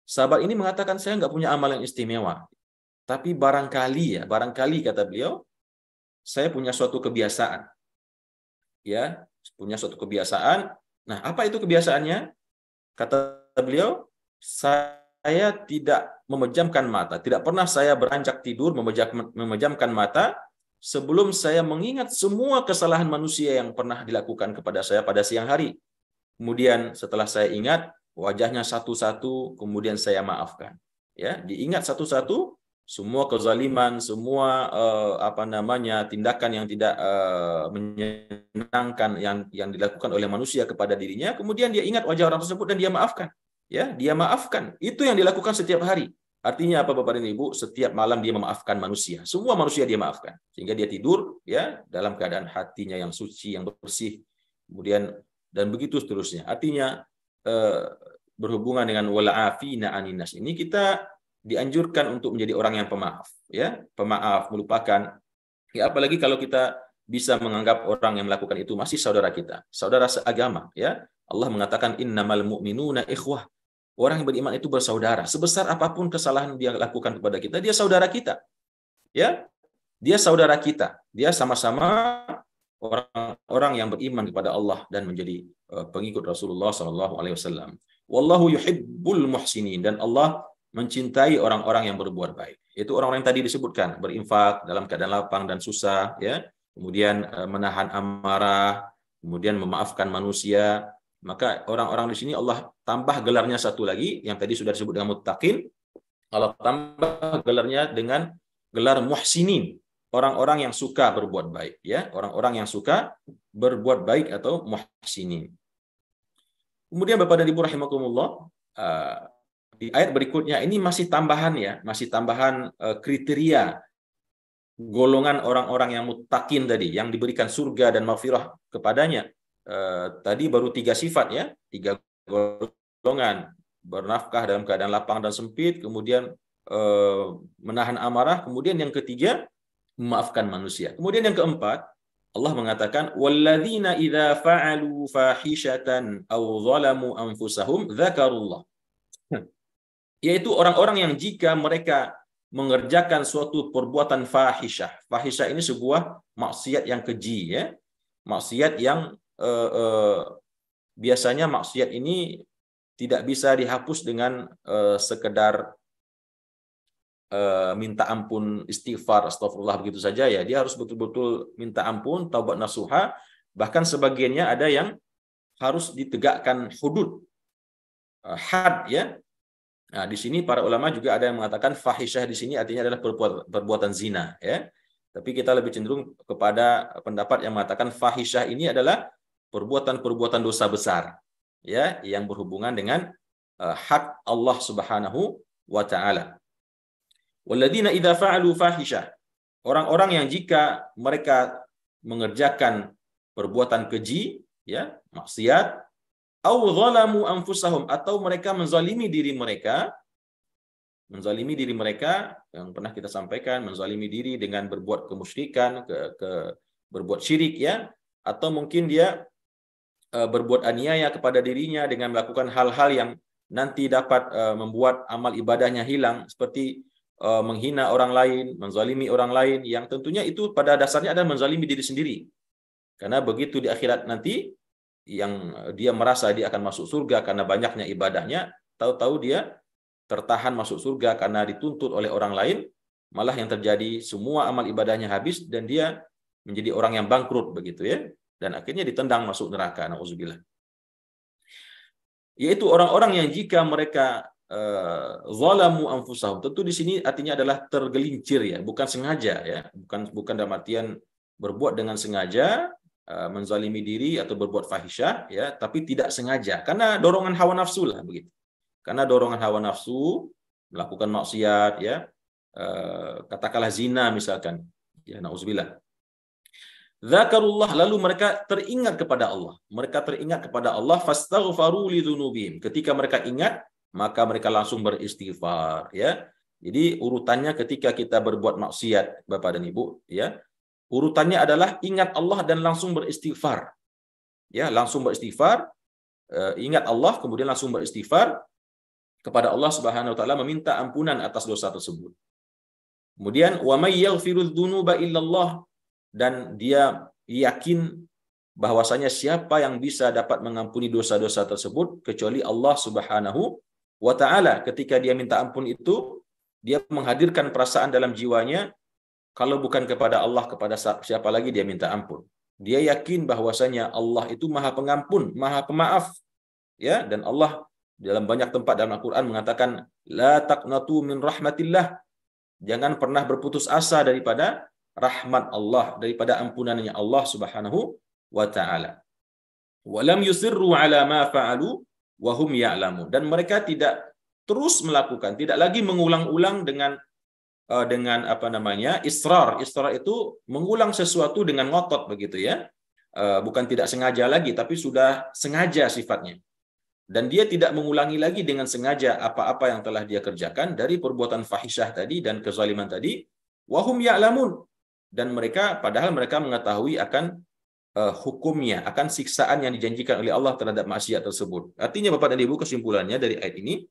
Sahabat ini mengatakan, saya nggak punya amal yang istimewa, tapi barangkali kata beliau, saya punya suatu kebiasaan, ya, punya suatu kebiasaan. Nah, apa itu kebiasaannya? Kata beliau, saya tidak memejamkan mata. Tidak pernah saya beranjak tidur memejamkan mata sebelum saya mengingat semua kesalahan manusia yang pernah dilakukan kepada saya pada siang hari. Kemudian setelah saya ingat wajahnya satu-satu, kemudian saya maafkan. Ya, diingat satu-satu semua kezaliman, semua tindakan yang tidak menyenangkan yang dilakukan oleh manusia kepada dirinya, kemudian dia ingat wajah orang tersebut dan dia maafkan. Ya, dia maafkan. Itu yang dilakukan setiap hari. Artinya apa Bapak dan Ibu? Setiap malam dia memaafkan manusia. Semua manusia dia maafkan. Sehingga dia tidur ya dalam keadaan hatinya yang suci, yang bersih. Kemudian dan begitu seterusnya. Artinya berhubungan dengan wala'afina aninas ini, kita dianjurkan untuk menjadi orang yang pemaaf, ya, pemaaf, melupakan. Ya, apalagi kalau kita bisa menganggap orang yang melakukan itu masih saudara kita, saudara seagama, ya. Allah mengatakan innamal mu'minuna ikhwah. Orang yang beriman itu bersaudara. Sebesar apapun kesalahan dia lakukan kepada kita, dia saudara kita. Ya, dia saudara kita. Dia sama-sama orang-orang yang beriman kepada Allah dan menjadi pengikut Rasulullah SAW. Wallahu yuhibbul muhsinin, dan Allah mencintai orang-orang yang berbuat baik. Itu orang-orang yang tadi disebutkan, berinfak dalam keadaan lapang dan susah, ya. Kemudian menahan amarah, kemudian memaafkan manusia. Maka orang-orang di sini Allah tambah gelarnya satu lagi, yang tadi sudah disebut dengan muttaqin. Allah tambah gelarnya dengan gelar muhsinin, orang-orang yang suka berbuat baik, ya, orang-orang yang suka berbuat baik atau muhsinin. Kemudian Bapak dan Ibu rahimakumullah, di ayat berikutnya ini masih tambahan ya, masih tambahan kriteria golongan orang-orang yang muttaqin tadi, yang diberikan surga dan maghfirah kepadanya. Tadi baru 3 sifat ya, 3 golongan: bernafkah dalam keadaan lapang dan sempit, kemudian menahan amarah, kemudian yang ketiga memaafkan manusia. Kemudian yang keempat, Allah mengatakan walladzina idza fa'alu fahishatan aw zalamu anfusahum dzakarullah. Yaitu orang-orang yang jika mereka mengerjakan suatu perbuatan fahisyah. Fahisyah ini sebuah maksiat yang keji ya. Maksiat yang biasanya maksiat ini tidak bisa dihapus dengan sekedar minta ampun, istighfar, astagfirullah begitu saja ya. Dia harus betul-betul minta ampun, taubat nasuha. Bahkan sebagiannya ada yang harus ditegakkan hudud, had ya. Nah, di sini para ulama juga ada yang mengatakan fahisyah di sini artinya adalah perbuatan zina ya. Tapi kita lebih cenderung kepada pendapat yang mengatakan fahisyah ini adalah perbuatan-perbuatan dosa besar ya, yang berhubungan dengan hak Allah Subhanahu wa taala. Walladzina idza fa'alu fahisyah. Orang-orang yang jika mereka mengerjakan perbuatan keji ya, maksiat, au zalamu anfusahum, atau mereka menzalimi diri mereka yang pernah kita sampaikan, menzalimi diri dengan berbuat kemusyrikan, berbuat syirik ya, atau mungkin dia berbuat aniaya kepada dirinya dengan melakukan hal-hal yang nanti dapat membuat amal ibadahnya hilang, seperti menghina orang lain, menzalimi orang lain, yang tentunya itu pada dasarnya adalah menzalimi diri sendiri. Karena begitu di akhirat nanti, yang dia merasa dia akan masuk surga karena banyaknya ibadahnya, tahu-tahu dia tertahan masuk surga karena dituntut oleh orang lain, malah yang terjadi semua amal ibadahnya habis dan dia menjadi orang yang bangkrut begitu ya, dan akhirnya ditendang masuk neraka, nauzubillah. Yaitu orang-orang yang jika mereka zalamu anfusahum, tentu di sini artinya adalah tergelincir ya, bukan sengaja ya, bukan dalam artian berbuat dengan sengaja, menzalimi diri atau berbuat fahisyah ya, tapi tidak sengaja karena dorongan hawa nafsu lah begitu. Karena dorongan hawa nafsu melakukan maksiat ya, katakanlah zina misalkan, ya nauzubillah. Dzakarullah, lalu mereka teringat kepada Allah. Mereka teringat kepada Allah, fastaghfaru lidzunubihim. Ketika mereka ingat, maka mereka langsung beristighfar, ya. Jadi urutannya ketika kita berbuat maksiat, Bapak dan Ibu, ya. Urutannya adalah ingat Allah dan langsung beristighfar. Ya, langsung beristighfar, ingat Allah kemudian langsung beristighfar kepada Allah Subhanahu wa taala, meminta ampunan atas dosa tersebut. Kemudian wa may yaghfirudz dzunuba illallah, dan dia yakin bahwasanya siapa yang bisa dapat mengampuni dosa-dosa tersebut kecuali Allah Subhanahu wa taala. Ketika dia minta ampun itu, dia menghadirkan perasaan dalam jiwanya, kalau bukan kepada Allah, kepada siapa lagi dia minta ampun. Dia yakin bahwasanya Allah itu Maha Pengampun, Maha Pemaaf, ya, dan Allah dalam banyak tempat dalam Al-Qur'an mengatakan la taqnatu min rahmatillah. Jangan pernah berputus asa daripada rahmat Allah, daripada ampunannya Allah Subhanahu wa taala. Walam yusirru ala ma fa'alu wa hum ya'lamun. Dan mereka tidak terus melakukan, tidak lagi mengulang-ulang dengan israr. Israr itu mengulang sesuatu dengan ngotot begitu, ya. Bukan tidak sengaja lagi, tapi sudah sengaja sifatnya. Dan dia tidak mengulangi lagi dengan sengaja apa-apa yang telah dia kerjakan dari perbuatan fahisyah tadi dan kezaliman tadi. Wahum ya'lamun, dan mereka padahal mereka mengetahui akan hukumnya, akan siksaan yang dijanjikan oleh Allah terhadap maksiat tersebut. Artinya Bapak dan Ibu, kesimpulannya dari ayat ini,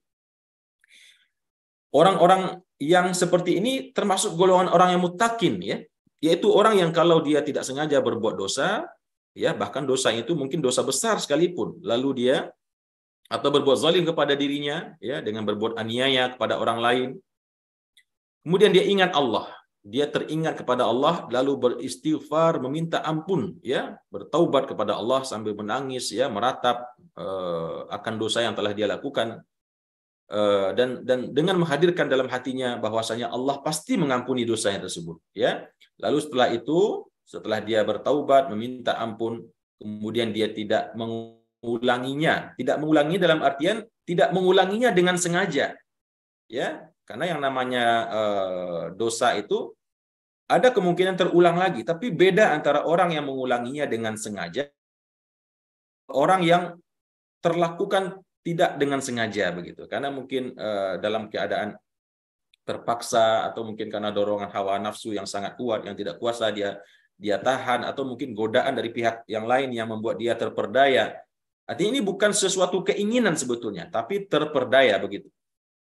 orang-orang yang seperti ini termasuk golongan orang yang muttaqin, ya, yaitu orang yang kalau dia tidak sengaja berbuat dosa, ya, bahkan dosa itu mungkin dosa besar sekalipun, lalu dia atau berbuat zalim kepada dirinya, ya, dengan berbuat aniaya kepada orang lain. Kemudian dia ingat Allah, dia teringat kepada Allah, lalu beristighfar, meminta ampun, ya, bertaubat kepada Allah sambil menangis, ya, meratap akan dosa yang telah dia lakukan, dan dengan menghadirkan dalam hatinya bahwasanya Allah pasti mengampuni dosanya tersebut, ya. Lalu setelah itu, setelah dia bertaubat, meminta ampun, kemudian dia tidak mengulanginya. Tidak mengulangi dalam artian tidak mengulanginya dengan sengaja, ya, karena yang namanya dosa itu ada kemungkinan terulang lagi, tapi beda antara orang yang mengulanginya dengan sengaja, orang yang terlakukan tidak dengan sengaja begitu, karena mungkin dalam keadaan terpaksa, atau mungkin karena dorongan hawa nafsu yang sangat kuat yang tidak kuasa dia tahan, atau mungkin godaan dari pihak yang lain yang membuat dia terperdaya. Artinya ini bukan sesuatu keinginan sebetulnya, tapi terperdaya begitu.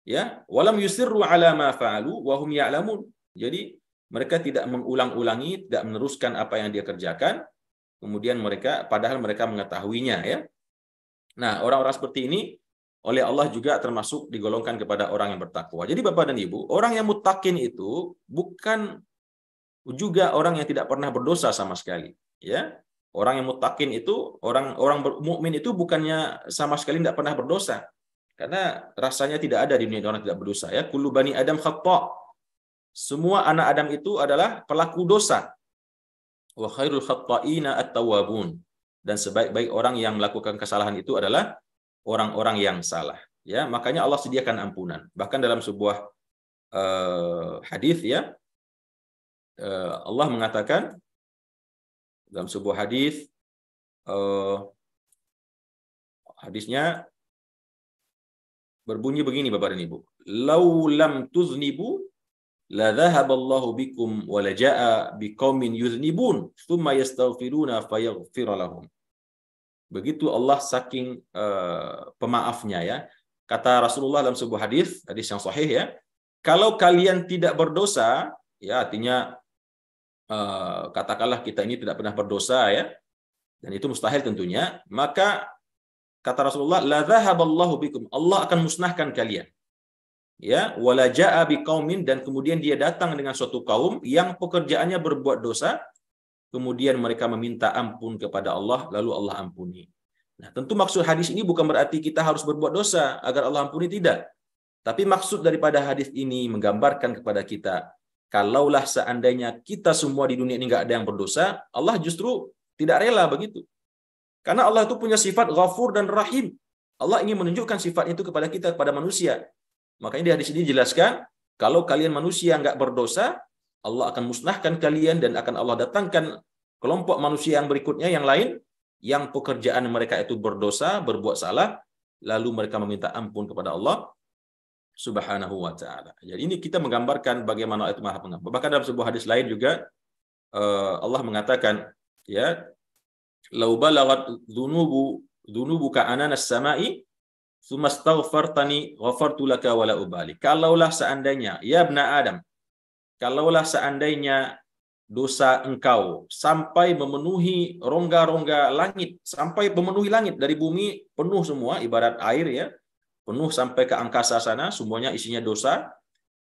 Ya, walam yusirru ala ma fa'alu wa hum ya'lamun. Jadi mereka tidak mengulang-ulangi, tidak meneruskan apa yang dia kerjakan, kemudian mereka padahal mereka mengetahuinya, ya. Nah, orang-orang seperti ini oleh Allah juga termasuk digolongkan kepada orang yang bertakwa. Jadi Bapak dan Ibu, orang yang muttaqin itu bukan juga orang yang tidak pernah berdosa sama sekali, ya. Orang yang muttaqin itu, orang mukmin itu bukannya sama sekali tidak pernah berdosa. Karena rasanya tidak ada di dunia orang tidak berdosa, ya. Kullu bani Adam khata'. Semua anak Adam itu adalah pelaku dosa. Wa khairul khata'ina at-tawwabun. Dan sebaik-baik orang yang melakukan kesalahan itu adalah orang-orang yang salah, ya. Makanya Allah sediakan ampunan. Bahkan dalam sebuah hadis, ya, Allah mengatakan dalam sebuah hadis, hadisnya berbunyi begini Bapak dan Ibu, "Lau lam tuznibu la dhahaballahu bikum wa la jaa biqaumin yuznibun tsumma yastaghfiruna fayaghfir lahum." Begitu Allah saking pemaafnya, ya. Kata Rasulullah dalam sebuah hadis yang sahih, ya, kalau kalian tidak berdosa, ya, artinya katakanlah kita ini tidak pernah berdosa, ya, dan itu mustahil tentunya, maka kata Rasulullah, la dhahaballahu bikum, Allah akan musnahkan kalian, ya, wala jaa biqaumin, dan kemudian dia datang dengan suatu kaum yang pekerjaannya berbuat dosa, kemudian mereka meminta ampun kepada Allah, lalu Allah ampuni. Nah, tentu maksud hadis ini bukan berarti kita harus berbuat dosa agar Allah ampuni, tidak. Tapi maksud daripada hadis ini menggambarkan kepada kita, kalaulah seandainya kita semua di dunia ini nggak ada yang berdosa, Allah justru tidak rela begitu. Karena Allah itu punya sifat Ghafur dan Rahim. Allah ingin menunjukkan sifat itu kepada kita, kepada manusia. Makanya di hadis ini dijelaskan, Kalau kalian manusia nggak berdosa, Allah akan musnahkan kalian dan akan Allah datangkan kelompok manusia yang berikutnya yang lain yang pekerjaan mereka itu berdosa, berbuat salah, lalu mereka meminta ampun kepada Allah Subhanahu wa taala. Jadi ini kita menggambarkan bagaimana Allah itu Maha Pengampun. Bahkan dalam sebuah hadis lain juga Allah mengatakan, ya, lau balagat dzunubuka ananas samai tsumma astaghfartani ghafartu laka wala ubali. Kalaulah seandainya ya ibna Adam, kalaulah seandainya dosa engkau sampai memenuhi rongga-rongga langit, sampai memenuhi langit dari bumi penuh semua, ibarat air ya, penuh sampai ke angkasa sana, semuanya isinya dosa.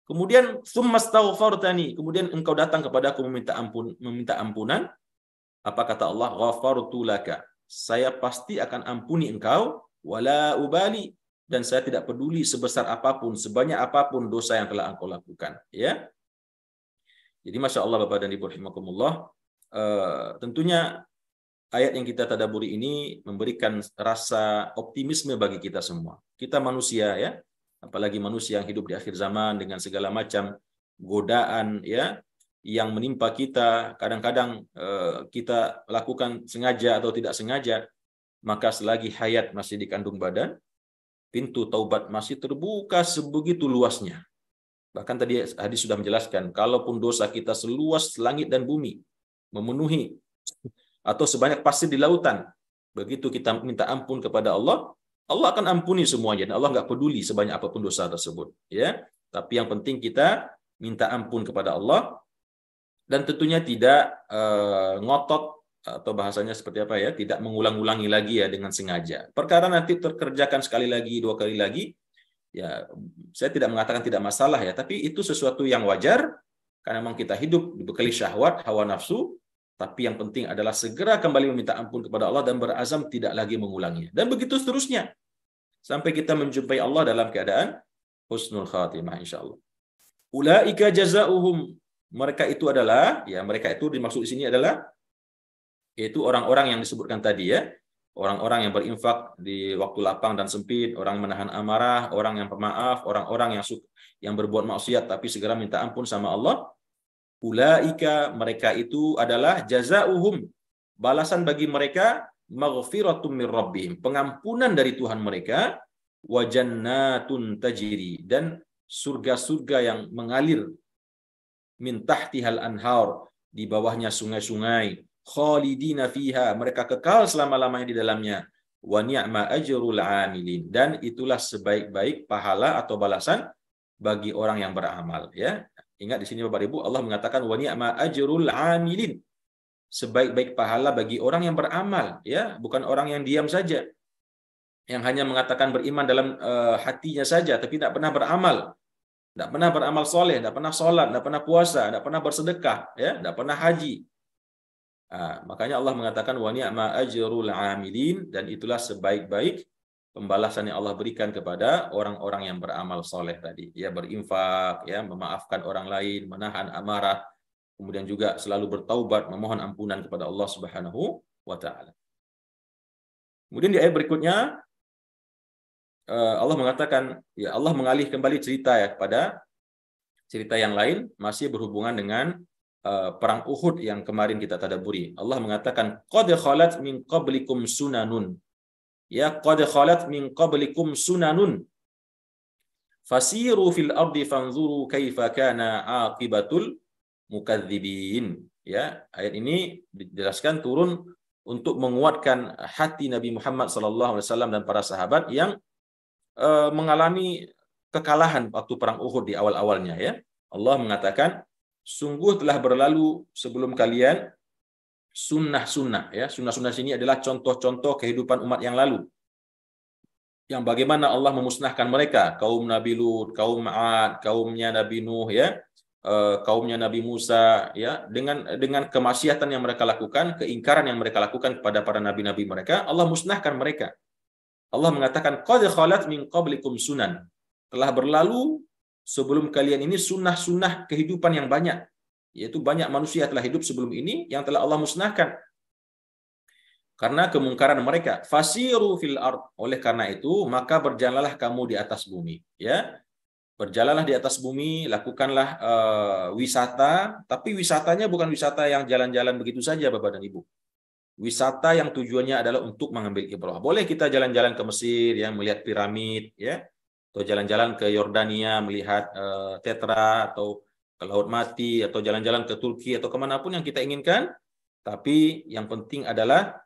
Kemudian tsummastaghfartani, kemudian engkau datang kepadaku meminta ampunan. Apa kata Allah? Ghafartu laka. Saya pasti akan ampuni engkau, wala ubali, dan saya tidak peduli sebesar apapun, sebanyak apapun dosa yang telah engkau lakukan, ya. Jadi Masya Allah Bapak dan Ibu rahimakumullah, tentunya ayat yang kita tadaburi ini memberikan rasa optimisme bagi kita semua. Kita manusia ya, apalagi manusia yang hidup di akhir zaman dengan segala macam godaan ya yang menimpa kita, kadang-kadang kita lakukan sengaja atau tidak sengaja, maka selagi hayat masih dikandung badan, pintu taubat masih terbuka sebegitu luasnya. Bahkan tadi hadis sudah menjelaskan, kalaupun dosa kita seluas langit dan bumi, memenuhi atau sebanyak pasir di lautan, begitu kita minta ampun kepada Allah, Allah akan ampuni semuanya. Dan Allah nggak peduli sebanyak apapun dosa tersebut. Ya, tapi yang penting kita minta ampun kepada Allah dan tentunya tidak ngotot atau bahasanya seperti apa ya, tidak mengulang-ulangi lagi ya dengan sengaja. Perkara nanti terkerjakan sekali lagi, dua kali lagi, ya saya tidak mengatakan tidak masalah ya, tapi itu sesuatu yang wajar karena memang kita hidup dibekali syahwat, hawa nafsu. Tapi yang penting adalah segera kembali meminta ampun kepada Allah dan berazam tidak lagi mengulanginya. Dan begitu seterusnya. Sampai kita menjumpai Allah dalam keadaan husnul khatimah insyaallah. Ulaika jazaohum, mereka itu adalah, ya mereka itu dimaksud di sini adalah yaitu orang-orang yang disebutkan tadi ya. Orang-orang yang berinfak di waktu lapang dan sempit, orang menahan amarah, orang yang pemaaf, orang-orang yang berbuat maksiat tapi segera minta ampun sama Allah. Ulaika, mereka itu adalah jazaohum, balasan bagi mereka maghfiratum mir rabbihim, pengampunan dari Tuhan mereka, wa jannatun tajri, dan surga-surga yang mengalir min tahtihal anhar, di bawahnya sungai-sungai, khalidina fiha, mereka kekal selama-lamanya di dalamnya, wa ni'ma ajrul amilin, dan itulah sebaik-baik pahala atau balasan bagi orang yang beramal ya. Ingat di sini Bapak Ibu, Allah mengatakan wa ni'ma ajrul amilin, sebaik-baik pahala bagi orang yang beramal ya, bukan orang yang diam saja, yang hanya mengatakan beriman dalam hatinya saja tapi tidak pernah beramal. Tidak pernah beramal soleh, tidak pernah sholat, tidak pernah puasa, tidak pernah bersedekah, ya, tidak pernah haji. Nah, makanya Allah mengatakan wa ni'ma ajrul amilin, dan itulah sebaik-baik pembalasan yang Allah berikan kepada orang-orang yang beramal soleh tadi. Ya, berinfak, ya, memaafkan orang lain, menahan amarah, kemudian juga selalu bertaubat, memohon ampunan kepada Allah Subhanahu wa taala. Kemudian di ayat berikutnya Allah mengatakan, ya Allah mengalih kembali cerita ya kepada cerita yang lain, masih berhubungan dengan perang Uhud yang kemarin kita tadaburi. Allah mengatakan qad khalat min qablikum sunanun. Ya, qad khalat min qablikum sunanun. Fasiru fil ardi fanzuru kaifa kana aqibatul mukadzibin. Ya, ayat ini dijelaskan turun untuk menguatkan hati Nabi Muhammad SAW dan para sahabat yang mengalami kekalahan waktu perang Uhud di awal-awalnya ya. Allah mengatakan, sungguh telah berlalu sebelum kalian sunnah-sunnah ya. Sunnah-sunnah sini adalah contoh-contoh kehidupan umat yang lalu. Yang bagaimana Allah memusnahkan mereka, kaum Nabi Lut, kaum Ad, kaumnya Nabi Nuh ya, kaumnya Nabi Musa ya, dengan kemaksiatan yang mereka lakukan, keingkaran yang mereka lakukan kepada para nabi-nabi mereka, Allah musnahkan mereka. Allah mengatakan qad khalat min qablikum sunan, telah berlalu sebelum kalian ini sunnah-sunnah kehidupan yang banyak, yaitu banyak manusia telah hidup sebelum ini yang telah Allah musnahkan karena kemungkaran mereka. Fasiru fil ard, oleh karena itu maka berjalanlah kamu di atas bumi ya. Berjalanlah di atas bumi, lakukanlah wisata, tapi wisatanya bukan wisata yang jalan-jalan begitu saja, Bapak dan Ibu. Wisata yang tujuannya adalah untuk mengambil ibrah. Boleh kita jalan-jalan ke Mesir, ya, melihat piramid, ya, atau jalan-jalan ke Yordania, melihat Tetra, atau ke Laut Mati, atau jalan-jalan ke Turki, atau kemanapun yang kita inginkan. Tapi yang penting adalah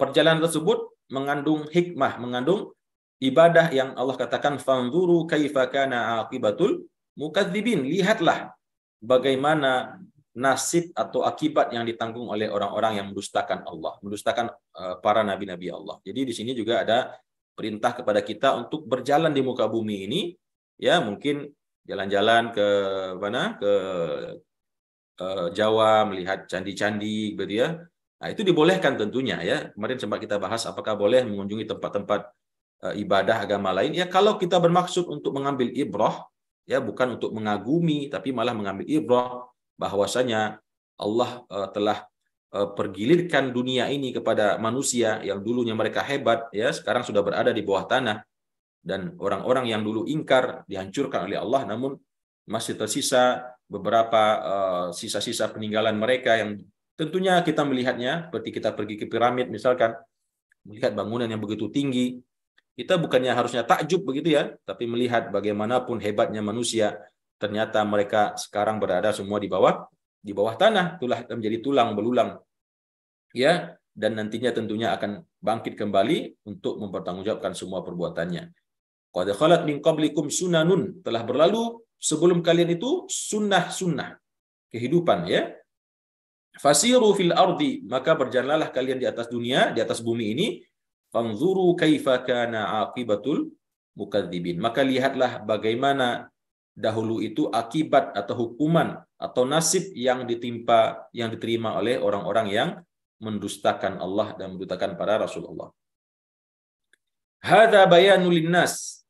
perjalanan tersebut mengandung hikmah, mengandung ibadah yang Allah katakan fanzuru kaifa kana aqibatul mukadzibin. Lihatlah bagaimana nasib atau akibat yang ditanggung oleh orang-orang yang mendustakan Allah, mendustakan para nabi-nabi Allah. Jadi di sini juga ada perintah kepada kita untuk berjalan di muka bumi ini, ya, mungkin jalan-jalan ke mana, ke Jawa, melihat candi-candi gitu ya. Nah, itu dibolehkan tentunya ya. Kemarin sempat kita bahas apakah boleh mengunjungi tempat-tempat ibadah agama lain. Ya, kalau kita bermaksud untuk mengambil ibrah, ya, bukan untuk mengagumi tapi malah mengambil ibrah bahwasanya Allah telah pergilirkan dunia ini kepada manusia yang dulunya mereka hebat, ya, sekarang sudah berada di bawah tanah, dan orang-orang yang dulu ingkar dihancurkan oleh Allah, namun masih tersisa beberapa sisa-sisa peninggalan mereka yang tentunya kita melihatnya seperti kita pergi ke piramid misalkan, melihat bangunan yang begitu tinggi, kita bukannya harusnya takjub begitu ya, tapi melihat bagaimanapun hebatnya manusia, ternyata mereka sekarang berada semua di bawah tanah, telah menjadi tulang belulang, ya, dan nantinya tentunya akan bangkit kembali untuk mempertanggungjawabkan semua perbuatannya. Qad khalat min qablikum sunanun, telah berlalu sebelum kalian itu sunnah-sunnah kehidupan, ya. Fasiru fil ardi, maka berjalanlah kalian di atas dunia, di atas bumi ini. Fanzuru kaifa kana aqibatul mukadzibin, maka lihatlah bagaimana dahulu itu akibat atau hukuman atau nasib yang diterima oleh orang-orang yang mendustakan Allah dan mendustakan para Rasulullah. Hadza bayanul linnas,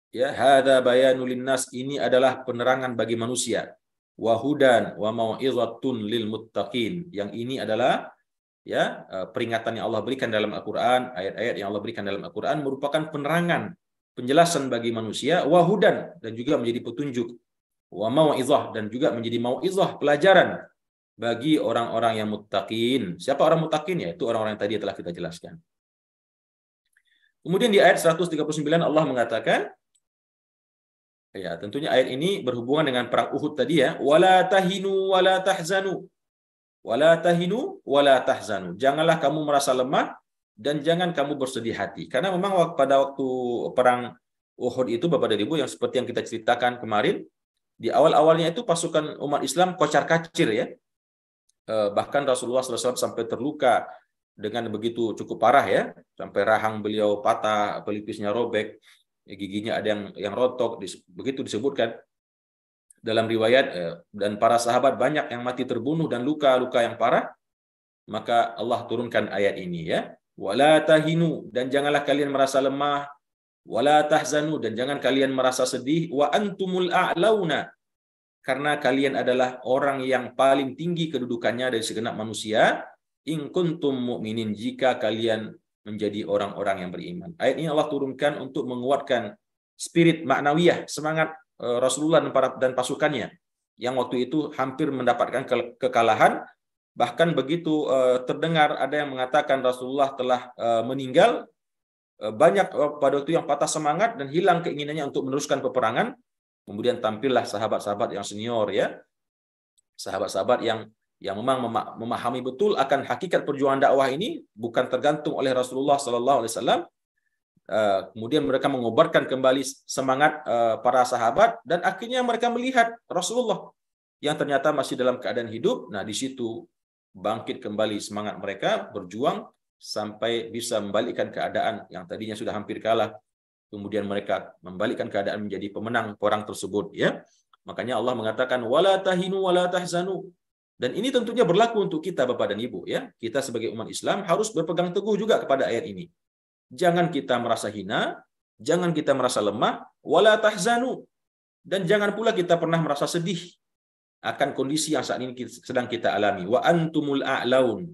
ya, hadza bayanul linnas, ini adalah penerangan bagi manusia. Wa hudan wa mau'izatun lil muttaqin, yang ini adalah, ya, peringatan yang Allah berikan dalam Al-Qur'an, ayat-ayat yang Allah berikan dalam Al-Qur'an merupakan penerangan, penjelasan bagi manusia, wa hudan, dan juga menjadi petunjuk, wa mau'izah, dan juga menjadi mau'izah, pelajaran bagi orang-orang yang muttaqin. Siapa orang muttaqin? Ya, itu orang-orang yang tadi telah kita jelaskan. Kemudian di ayat 139 Allah mengatakan, ya, tentunya ayat ini berhubungan dengan perang Uhud tadi, ya, wala tahinu wala tahzanu. Wala tahinu wala tahzanu. Janganlah kamu merasa lemah dan jangan kamu bersedih hati. Karena memang pada waktu perang Uhud itu, Bapak dan Ibu, yang seperti yang kita ceritakan kemarin, di awal-awalnya itu pasukan umat Islam kocar-kacir, ya. Bahkan Rasulullah SAW sampai terluka dengan begitu cukup parah, ya, sampai rahang beliau patah, pelipisnya robek, giginya ada yang rontok, begitu disebutkan dalam riwayat, dan para sahabat banyak yang mati terbunuh dan luka-luka yang parah. Maka Allah turunkan ayat ini, ya, wala tahinu, dan janganlah kalian merasa lemah, wala tahzanu, dan jangan kalian merasa sedih, wa antumul a'launa, karena kalian adalah orang yang paling tinggi kedudukannya dari segenap manusia, in kuntum mu'minin, jika kalian menjadi orang-orang yang beriman. Ayat ini Allah turunkan untuk menguatkan spirit maknawiyah, semangat Rasulullah dan pasukannya yang waktu itu hampir mendapatkan kekalahan. Bahkan begitu terdengar ada yang mengatakan Rasulullah telah meninggal, banyak pada waktu yang patah semangat dan hilang keinginannya untuk meneruskan peperangan. Kemudian tampillah sahabat-sahabat yang senior, ya, sahabat-sahabat yang memang memahami betul akan hakikat perjuangan dakwah ini bukan tergantung oleh Rasulullah SAW. Kemudian mereka mengobarkan kembali semangat para sahabat, dan akhirnya mereka melihat Rasulullah yang ternyata masih dalam keadaan hidup. Nah, di situ bangkit kembali semangat mereka, berjuang sampai bisa membalikkan keadaan yang tadinya sudah hampir kalah. Kemudian mereka membalikkan keadaan menjadi pemenang perang tersebut, ya. Makanya Allah mengatakan wala tahinu wala tahzanu. Dan ini tentunya berlaku untuk kita, Bapak dan Ibu, ya. Kita sebagai umat Islam harus berpegang teguh juga kepada ayat ini. Jangan kita merasa hina, jangan kita merasa lemah, wala tahzanu, dan jangan pula kita pernah merasa sedih akan kondisi yang saat ini sedang kita alami. Wa antumul a'laun,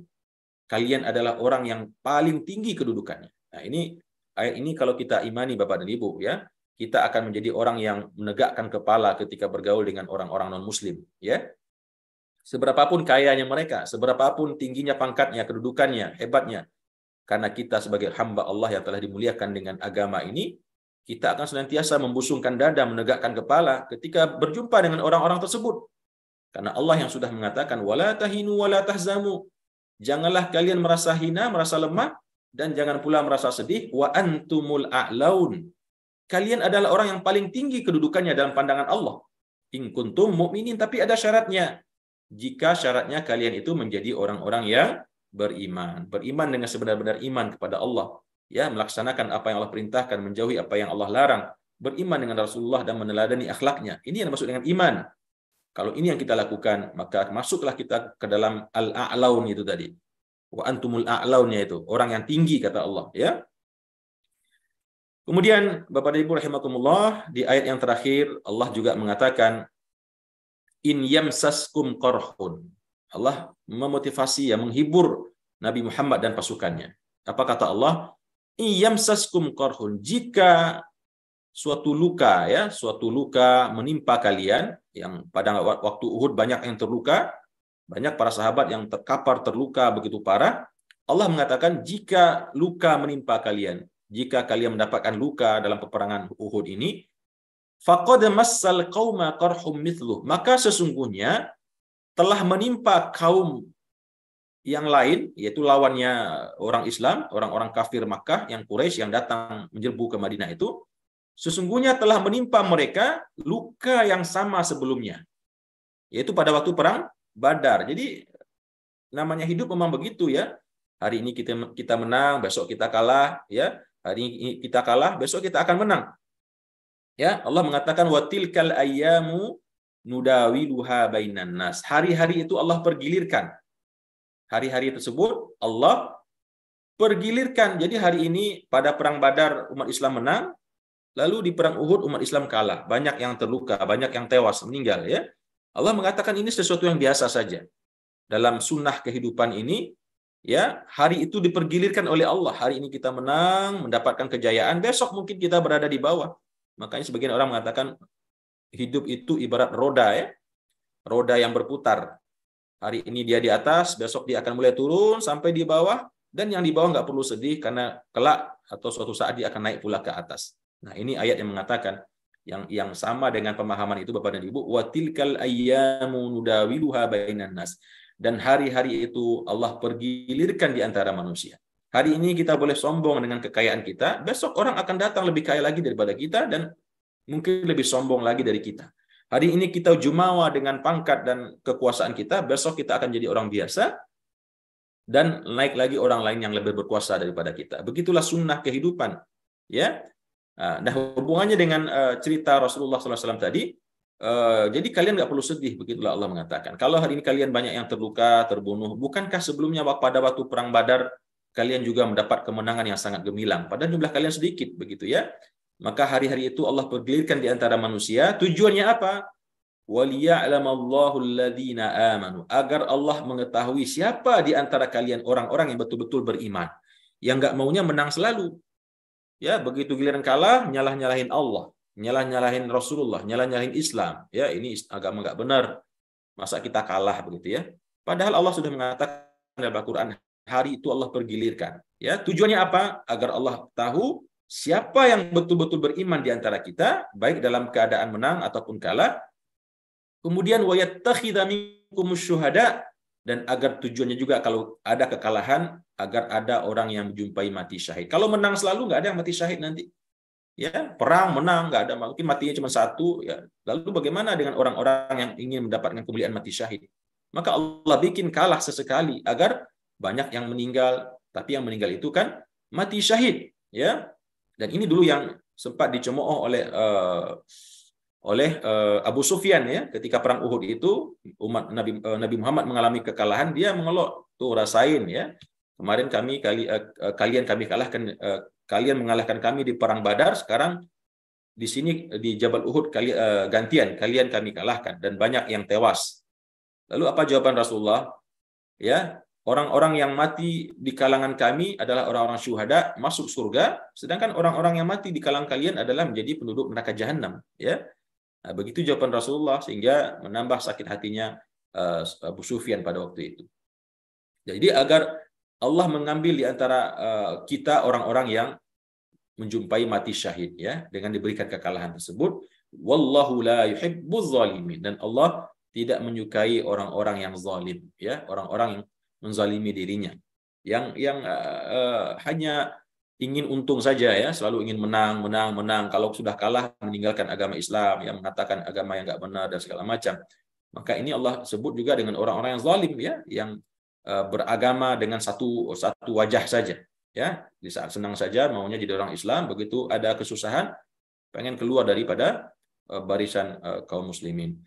kalian adalah orang yang paling tinggi kedudukannya. Nah, ini ayat ini kalau kita imani, Bapak dan Ibu, ya, kita akan menjadi orang yang menegakkan kepala ketika bergaul dengan orang-orang non-muslim, ya. Seberapapun kayanya mereka, seberapapun tingginya pangkatnya, kedudukannya, hebatnya, karena kita sebagai hamba Allah yang telah dimuliakan dengan agama ini, kita akan senantiasa membusungkan dada, menegakkan kepala ketika berjumpa dengan orang-orang tersebut. Karena Allah yang sudah mengatakan, wala tahinu wala tahzamu. Janganlah kalian merasa hina, merasa lemah, dan jangan pula merasa sedih. Wa antumul a'laun. Kalian adalah orang yang paling tinggi kedudukannya dalam pandangan Allah. In kuntum mu'minin, tapi ada syaratnya. Jika syaratnya kalian itu menjadi orang-orang yang beriman. Beriman dengan sebenar-benar iman kepada Allah. Ya, melaksanakan apa yang Allah perintahkan, menjauhi apa yang Allah larang. Beriman dengan Rasulullah dan meneladani akhlaknya. Ini yang dimaksud dengan iman. Kalau ini yang kita lakukan, maka masuklah kita ke dalam al-a'laun itu tadi. Wa antumul a'launnya itu, orang yang tinggi kata Allah, ya. Kemudian Bapak dan Ibu rahimakumullah, di ayat yang terakhir Allah juga mengatakan in yamsaskum qarhun. Allah memotivasi, ya, menghibur Nabi Muhammad dan pasukannya. Apa kata Allah? In yamsaskum qarhun, jika suatu luka, ya, suatu luka menimpa kalian, yang pada waktu Uhud banyak yang terluka, banyak para sahabat yang terkapar, terluka begitu parah. Allah mengatakan jika luka menimpa kalian, jika kalian mendapatkan luka dalam peperangan Uhud ini, faqad massal qauma qarhum mithluh, maka sesungguhnya telah menimpa kaum yang lain, yaitu lawannya orang Islam, orang-orang kafir Makkah yang Quraisy yang datang menyerbu ke Madinah itu, sesungguhnya telah menimpa mereka luka yang sama sebelumnya, yaitu pada waktu perang Badar. Jadi namanya hidup memang begitu, ya. Hari ini kita menang, besok kita kalah, ya. Hari ini kita kalah, besok kita akan menang. Ya, Allah mengatakan watilkal ayyamu nudawiluha bainan nas. Hari-hari itu Allah pergilirkan. Hari-hari tersebut Allah pergilirkan. Jadi hari ini pada perang Badar umat Islam menang, lalu di perang Uhud umat Islam kalah, banyak yang terluka, banyak yang tewas, meninggal, ya. Allah mengatakan ini sesuatu yang biasa saja. Dalam sunnah kehidupan ini, ya, hari itu dipergilirkan oleh Allah. Hari ini kita menang, mendapatkan kejayaan, besok mungkin kita berada di bawah. Makanya sebagian orang mengatakan hidup itu ibarat roda, ya. Roda yang berputar. Hari ini dia di atas, besok dia akan mulai turun sampai di bawah, dan yang di bawah nggak perlu sedih karena kelak atau suatu saat dia akan naik pula ke atas. Nah, ini ayat yang mengatakan yang sama dengan pemahaman itu Bapak dan Ibu, watilkal ayyamu nudawiluha bainan nas. Dan hari-hari itu Allah pergilirkan di antara manusia. Hari ini kita boleh sombong dengan kekayaan kita, besok orang akan datang lebih kaya lagi daripada kita dan mungkin lebih sombong lagi dari kita. Hari ini kita jumawa dengan pangkat dan kekuasaan kita, besok kita akan jadi orang biasa dan naik lagi orang lain yang lebih berkuasa daripada kita. Begitulah sunnah kehidupan, ya. Nah, hubungannya dengan cerita Rasulullah SAW tadi, jadi kalian nggak perlu sedih, begitulah Allah mengatakan. Kalau hari ini kalian banyak yang terluka, terbunuh, bukankah sebelumnya pada waktu perang Badar kalian juga mendapat kemenangan yang sangat gemilang? Padahal jumlah kalian sedikit, begitu, ya. Maka hari-hari itu Allah pergilirkan di antara manusia. Tujuannya apa? وَلِيَعْلَمَ الَّذِينَ آمَنُوا, agar Allah mengetahui siapa di antara kalian orang-orang yang betul-betul beriman, yang nggak maunya menang selalu. Ya, begitu giliran kalah, nyalah-nyalahin Allah, nyalah-nyalahin Rasulullah, nyalah-nyalahin Islam. Ya, ini agama nggak benar. Masa kita kalah begitu, ya? Padahal Allah sudah mengatakan dalam Al-Quran, hari itu Allah pergilirkan. Ya, tujuannya apa? Agar Allah tahu siapa yang betul-betul beriman di antara kita, baik dalam keadaan menang ataupun kalah. Kemudian wayattakhidha minkumus syuhada, dan agar tujuannya juga kalau ada kekalahan, agar ada orang yang menjumpai mati syahid. Kalau menang selalu nggak ada yang mati syahid nanti. Ya, perang menang nggak ada, mungkin matinya cuma satu, ya. Lalu bagaimana dengan orang-orang yang ingin mendapatkan kemuliaan mati syahid? Maka Allah bikin kalah sesekali agar banyak yang meninggal, tapi yang meninggal itu kan mati syahid, ya. Dan ini dulu yang sempat dicemooh oleh Abu Sufyan, ya, ketika perang Uhud itu umat Nabi Muhammad mengalami kekalahan, dia mengelak, tuh rasain, ya, kemarin kalian kami kalahkan, kalian mengalahkan kami di perang Badar, sekarang di sini di Jabal Uhud gantian kalian kami kalahkan dan banyak yang tewas. Lalu apa jawaban Rasulullah? Ya, orang-orang yang mati di kalangan kami adalah orang-orang syuhada masuk surga, sedangkan orang-orang yang mati di kalangan kalian adalah menjadi penduduk neraka jahanam, ya. Nah, begitu jawaban Rasulullah, sehingga menambah sakit hatinya Abu Sufyan pada waktu itu. Jadi agar Allah mengambil di antara kita orang-orang yang menjumpai mati syahid, ya, dengan diberikan kekalahan tersebut. Wallahu la yuhibbuz zalimin, dan Allah tidak menyukai orang-orang yang zalim, ya, orang-orang yang menzalimi dirinya, yang hanya ingin untung saja, ya, selalu ingin menang. Kalau sudah kalah meninggalkan agama Islam, yang mengatakan agama yang enggak benar dan segala macam. Maka ini Allah sebut juga dengan orang-orang yang zalim, ya, yang beragama dengan satu wajah saja, ya, di saat senang saja maunya jadi orang Islam, begitu ada kesusahan pengen keluar daripada barisan kaum muslimin.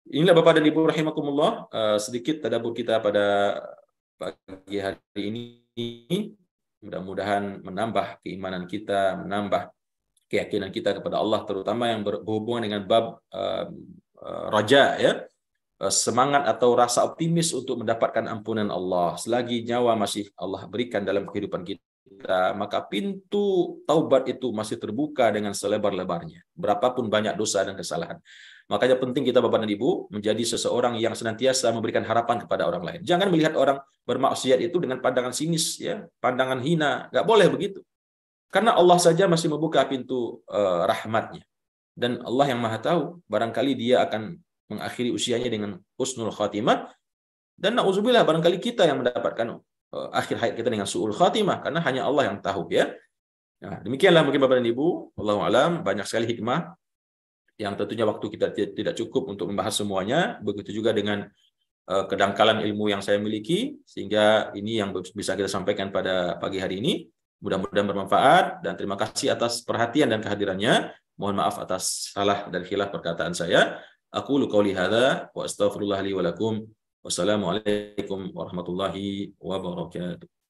Inilah Bapak dan Ibu rahimakumullah, sedikit tadabbur kita pada pagi hari ini. Mudah-mudahan menambah keimanan kita, menambah keyakinan kita kepada Allah, terutama yang berhubungan dengan bab raja, ya, semangat atau rasa optimis untuk mendapatkan ampunan Allah. Selagi nyawa masih Allah berikan dalam kehidupan kita, maka pintu taubat itu masih terbuka dengan selebar-lebarnya, berapapun banyak dosa dan kesalahan. Makanya penting kita Bapak dan Ibu menjadi seseorang yang senantiasa memberikan harapan kepada orang lain. Jangan melihat orang bermaksiat itu dengan pandangan sinis, ya, pandangan hina. Nggak boleh begitu. Karena Allah saja masih membuka pintu rahmatnya. Dan Allah yang Maha Tahu, barangkali dia akan mengakhiri usianya dengan husnul khatimah, dan na'udzubillah barangkali kita yang mendapatkan akhir hayat kita dengan su'ul khatimah, karena hanya Allah yang tahu, ya. Nah, demikianlah mungkin Bapak dan Ibu, wallahu alam, banyak sekali hikmah yang tentunya waktu kita tidak cukup untuk membahas semuanya. Begitu juga dengan kedangkalan ilmu yang saya miliki, sehingga ini yang bisa kita sampaikan pada pagi hari ini. Mudah-mudahan bermanfaat, dan terima kasih atas perhatian dan kehadirannya. Mohon maaf atas salah dan khilaf perkataan saya. Aqulu qouli hadza wa astaghfirullah li wa lakum. Wassalamualaikum warahmatullahi wabarakatuh.